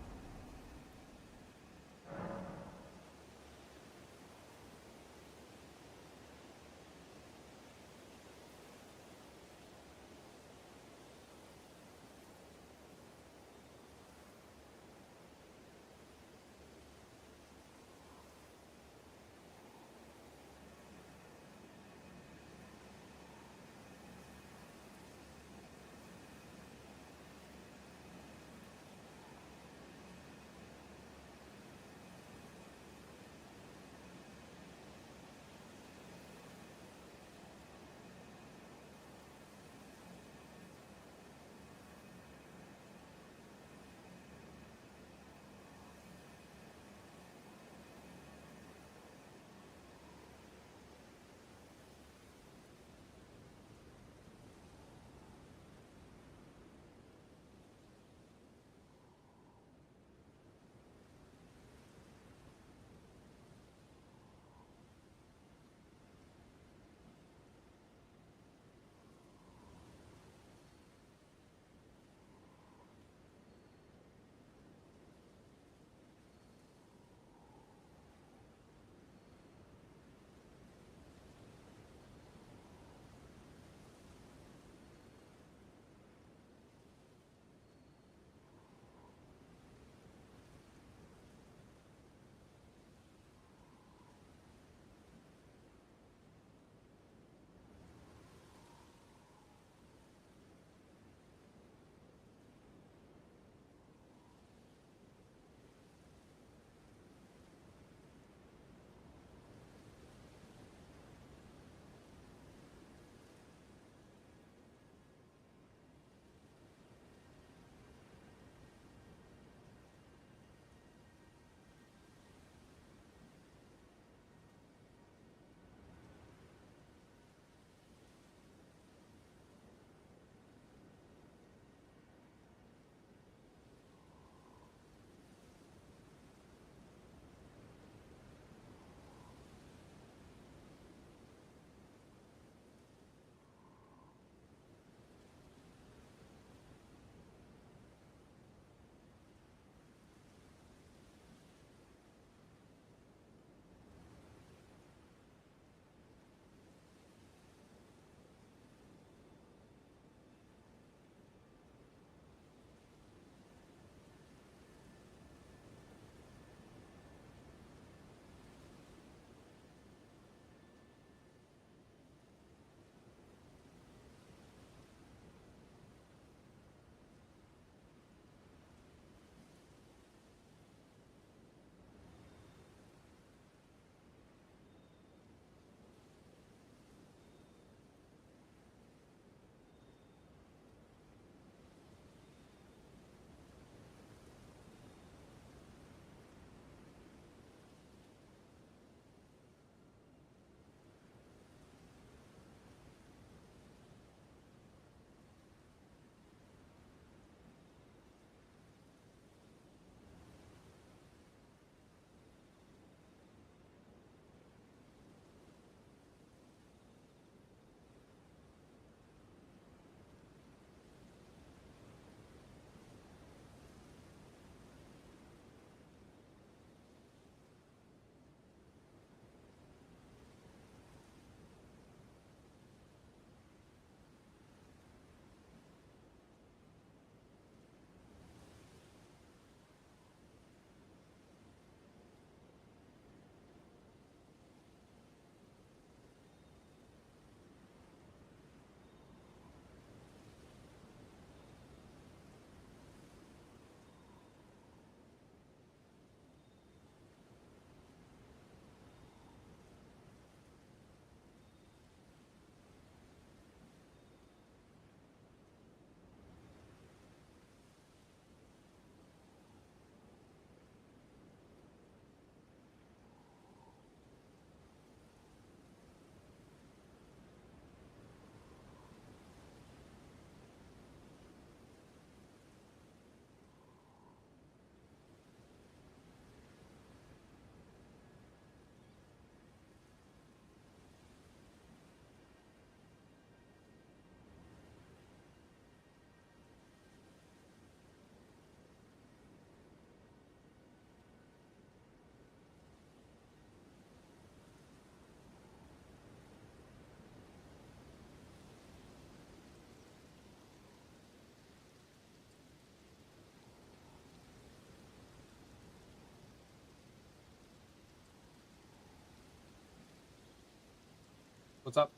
What's up?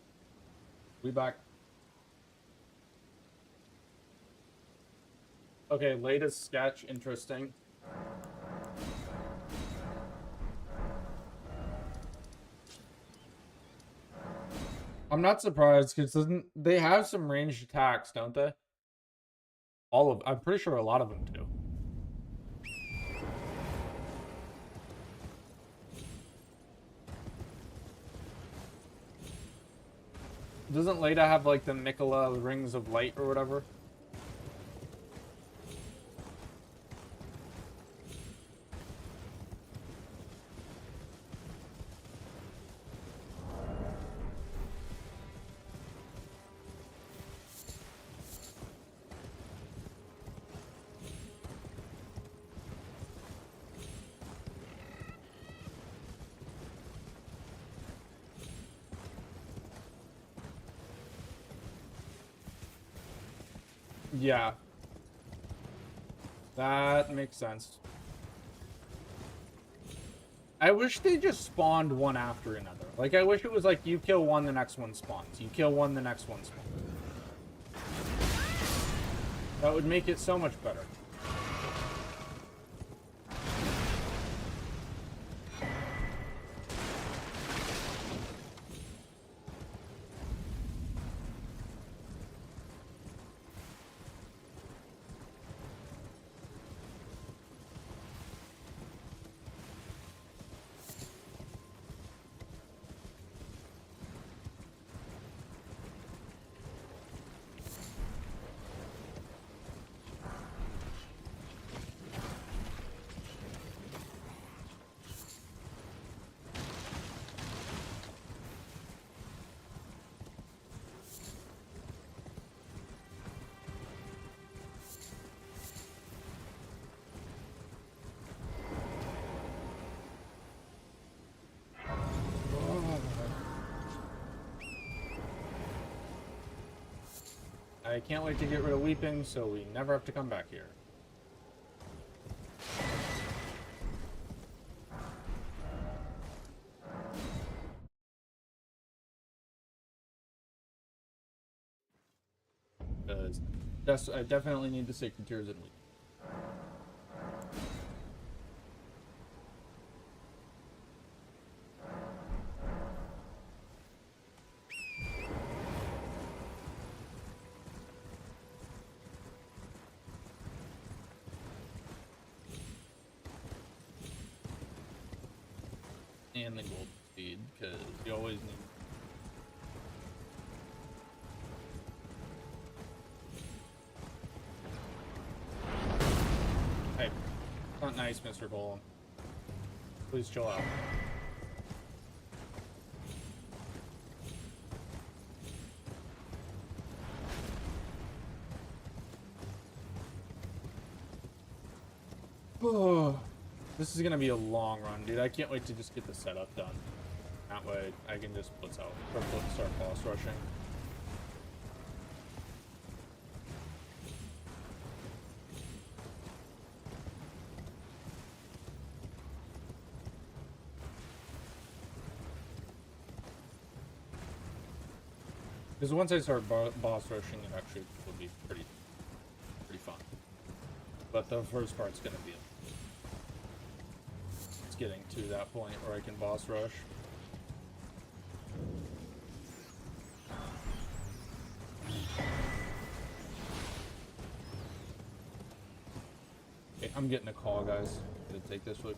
We back. Okay, latest sketch. Interesting. I'm not surprised because doesn't they have some ranged attacks, don't they? I'm pretty sure a lot of them do. Doesn't Leda have like the Mikola rings of light or whatever? Yeah. That makes sense. I wish they just spawned one after another. Like, I wish it was like, you kill one, the next one spawns. You kill one, the next one spawns. That would make it so much better. I can't wait to get rid of weeping so we never have to come back here. Because I definitely need the Sacred Tears and weep. And the gold speed, because you always need. Hey, not nice, Mr. Golem. Please chill out. Oh. This is gonna be a long run, dude. I can't wait to just get the setup done. That way, I can just start boss rushing. Because once I start boss rushing, it actually will be pretty fun. But the first part's gonna be getting to that point where I can boss rush. Okay, I'm getting a call, guys. I'm gonna take this with.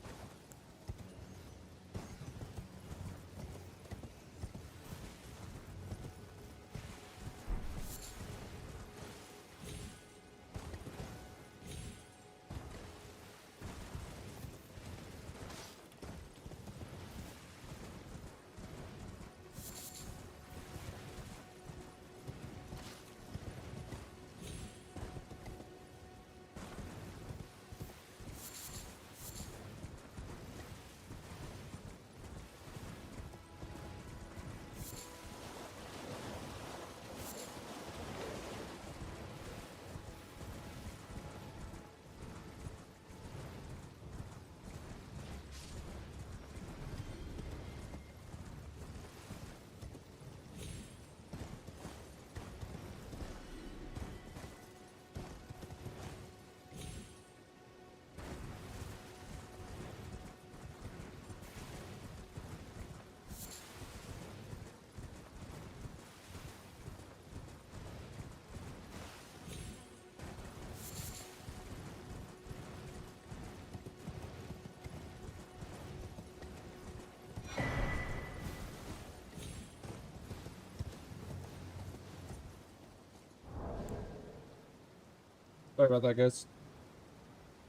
Sorry about that, guys.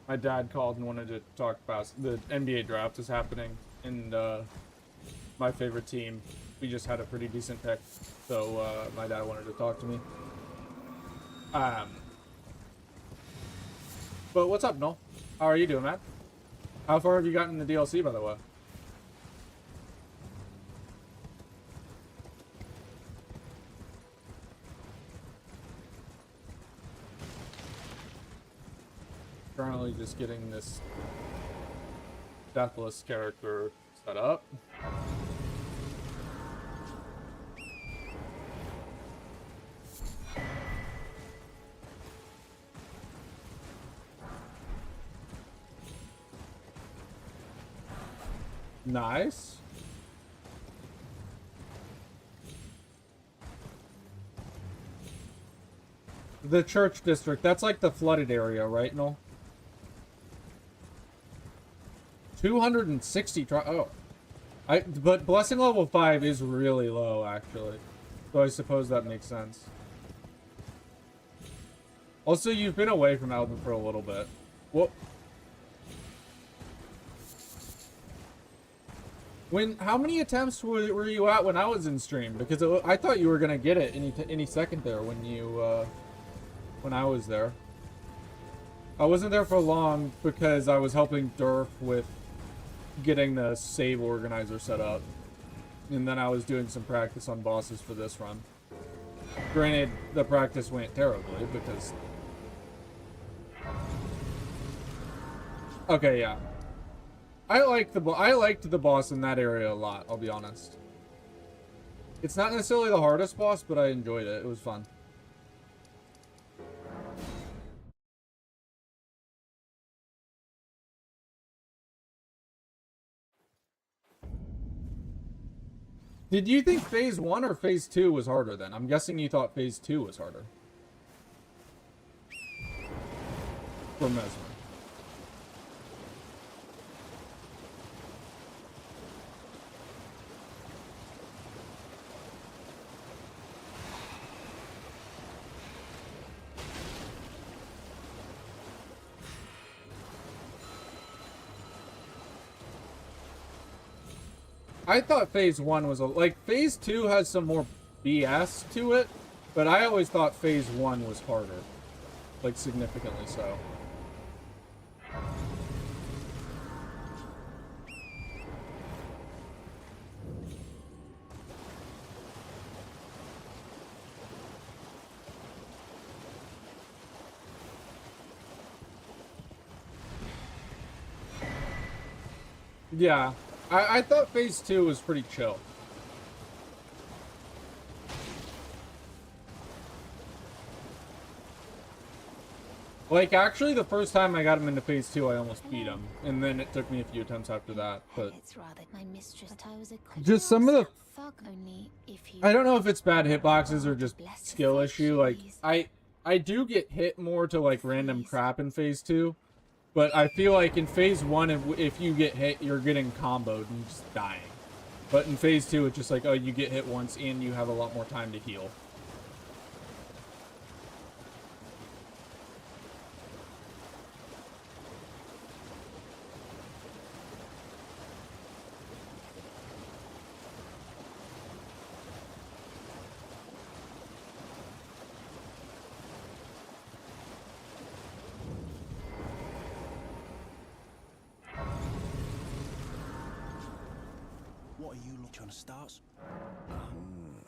My dad called and wanted to talk about the NBA draft is happening, and my favorite team, we just had a pretty decent pick, so my dad wanted to talk to me. But what's up, Noel? How are you doing, man? How far have you gotten in the DLC, by the way? Currently just getting this deathless character set up. Nice. The church district, that's like the flooded area, right, Noel? 260 oh. But blessing level 5 is really low, actually. So I suppose that makes sense. Also, you've been away from Elden for a little bit. What? How many attempts were you at when I was in stream? Because I thought you were gonna get it any second there when you when I was there. I wasn't there for long because I was helping Durf with getting the save organizer set up, and then I was doing some practice on bosses for this run. Granted, the practice went terribly because. Okay, yeah. I liked the boss in that area a lot, I'll be honest. It's not necessarily the hardest boss, but I enjoyed it. It was fun. Did you think phase 1 or phase 2 was harder then? I'm guessing you thought phase 2 was harder. For Mesmer. I thought phase 1 was like phase 2 has some more BS to it, but I always thought phase 1 was harder, like significantly so. Yeah. I thought phase 2 was pretty chill. Like, actually, the first time I got him into phase 2, I almost beat him. And then it took me a few attempts after that, but... It's rather my mistress, but I was a just some of the... fuck only if you... I don't know if it's bad hitboxes or just skill issue. Like, I do get hit more to, like, random crap in phase 2. But I feel like in phase 1, if you get hit, you're getting comboed and just dying. But in phase 2, it's just like, oh, you get hit once and you have a lot more time to heal. What are you trying to start?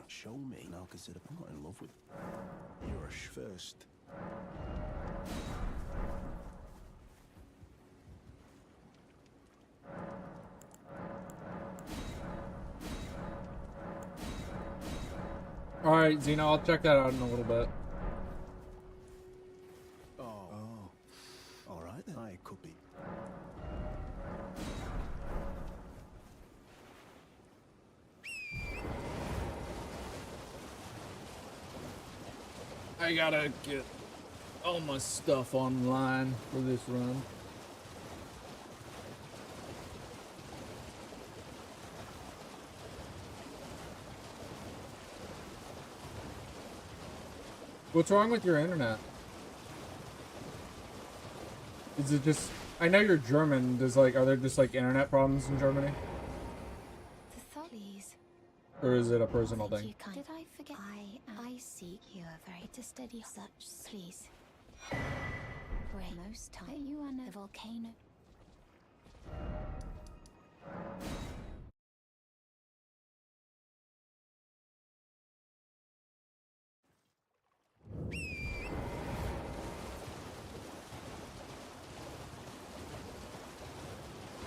Show me, and I'll consider. I'm not in love with you're first. Alright, Xena, I'll check that out in a little bit. Oh. Alright then. I could be. I gotta get all my stuff online for this run. What's wrong with your internet? Is it just... I know you're German. Does, like, are there just, like, internet problems in Germany? The thought, please. Or is it a personal Thank thing? you, kind. Did I forget? I seek you are very to steady such, please. Pray most time. You are no volcano.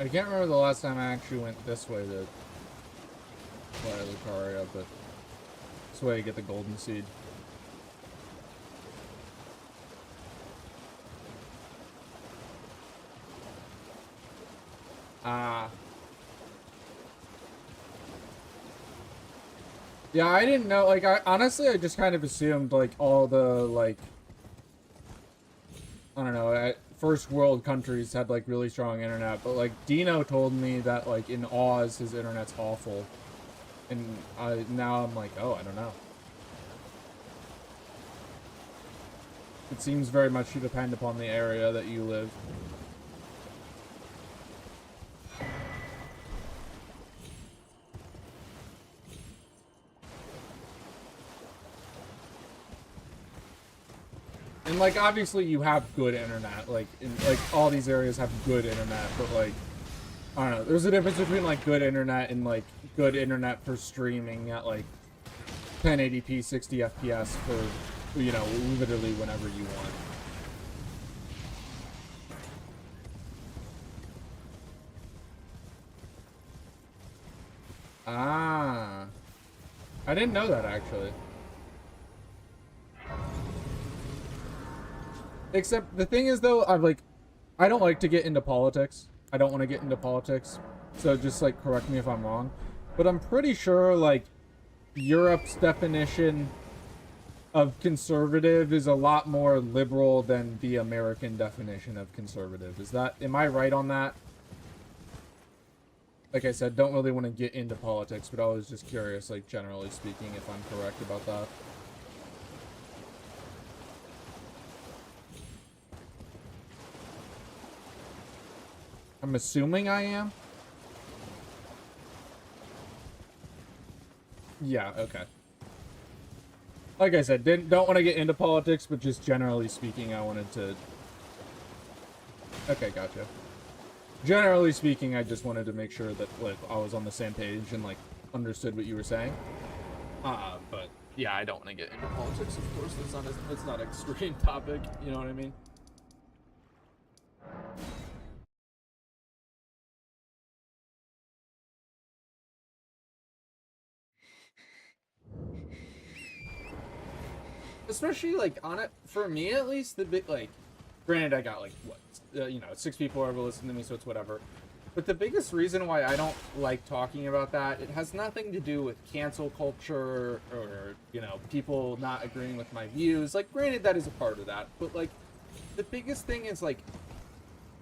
I can't remember the last time I actually went this way to play Lucaria, but this way I get the golden seed. Ah. Yeah, I didn't know, like, honestly, I just kind of assumed, like, all the, like, I don't know, first world countries had, like, really strong internet, but, like, Dino told me that, like, in Oz, his internet's awful, and now I'm like, oh, I don't know. It seems very much to depend upon the area that you live. And, like, obviously you have good internet, like, all these areas have good internet, but, like, I don't know, there's a difference between, like, good internet and, like, good internet for streaming at, like, 1080p, 60 FPS for, you know, literally whenever you want. Ah. I didn't know that, actually. Except the thing is, though, I don't like to get into politics. I don't want to get into politics. So just, like, correct me if I'm wrong. But I'm pretty sure, like, Europe's definition of conservative is a lot more liberal than the American definition of conservative. Am I right on that? Like I said, don't really want to get into politics, but I was just curious, like, generally speaking, if I'm correct about that. I'm assuming I am. Yeah, okay. Like I said, don't want to get into politics, but just generally speaking, I wanted to... Okay, gotcha. Generally speaking, I just wanted to make sure that, like, I was on the same page and, like, understood what you were saying. But yeah, I don't want to get into politics, of course. That's not an extreme topic, you know what I mean? Especially, like, on it, for me at least, the bit, like, granted, I got, like, what, you know, 6 people ever listen to me, so it's whatever. But the biggest reason why I don't like talking about that, it has nothing to do with cancel culture or, you know, people not agreeing with my views. Like, granted, that is a part of that. But, like, the biggest thing is, like,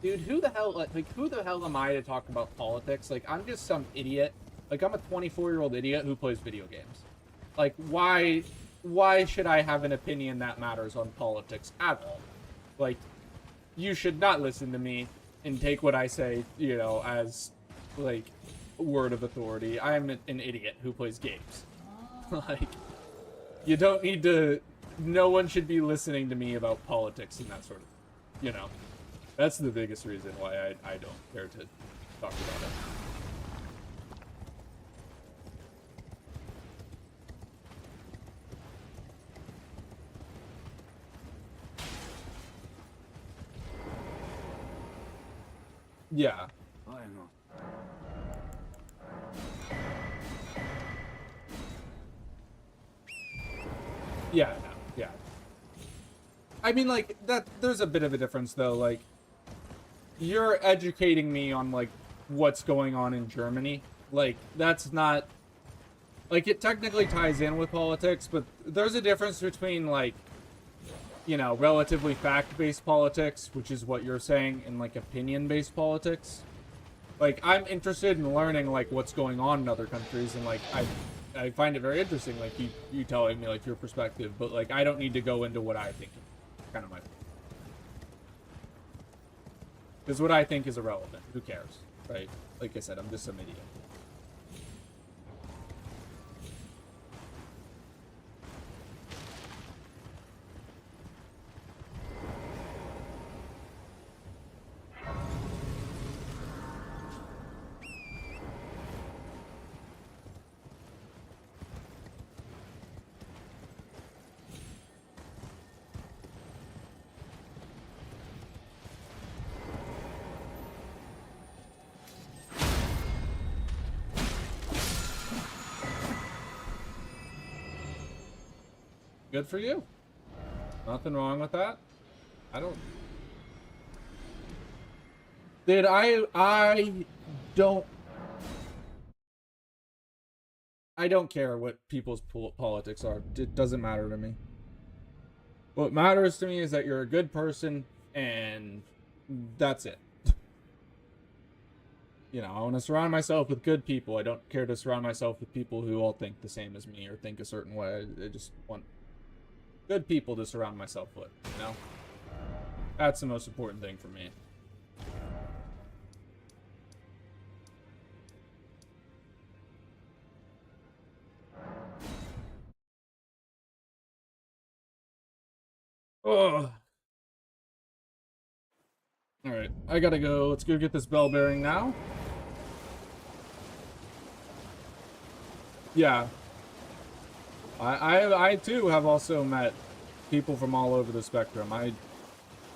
dude, who the hell am I to talk about politics? Like, I'm just some idiot. Like, I'm a 24-year-old idiot who plays video games. Like, why should I have an opinion that matters on politics at all? Like, you should not listen to me and take what I say, you know, as, like, word of authority. I am an idiot who plays games. Like, you don't need to... No one should be listening to me about politics and that sort of... You know. That's the biggest reason why I don't care to talk about it. Yeah. I know. Yeah, no, yeah. I mean, like, there's a bit of a difference, though. Like, you're educating me on, like, what's going on in Germany. Like, that's not... Like, it technically ties in with politics, but there's a difference between, like, you know, relatively fact-based politics, which is what you're saying, and, like, opinion-based politics. Like, I'm interested in learning, like, what's going on in other countries, and, like, I find it very interesting, like, you telling me, like, your perspective, but, like, I don't need to go into what I think. Kind of my... Because what I think is irrelevant. Who cares, right? Like I said, I'm just some idiot. Good for you. Nothing wrong with that. I don't... Dude, I don't care what people's politics are. It doesn't matter to me. What matters to me is that you're a good person, and that's it. You know, I want to surround myself with good people. I don't care to surround myself with people who all think the same as me or think a certain way. I just want good people to surround myself with, you know? That's the most important thing for me. Oh. Alright, I gotta go. Let's go get this bell bearing now. Yeah. I too have also met people from all over the spectrum.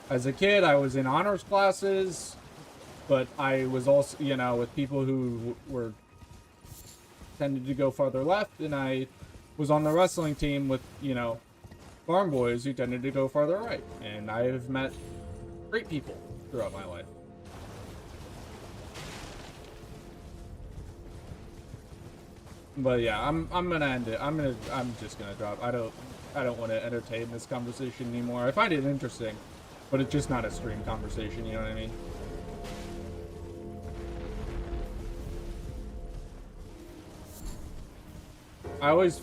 As a kid, I was in honors classes, but I was also, you know, with people who were tended to go farther left, and I was on the wrestling team with, you know, farm boys who tended to go farther right. And I have met great people throughout my life. But yeah, I'm gonna end it. I'm just gonna drop. I don't want to entertain this conversation anymore. I find it interesting, but it's just not a stream conversation, you know what I mean? I always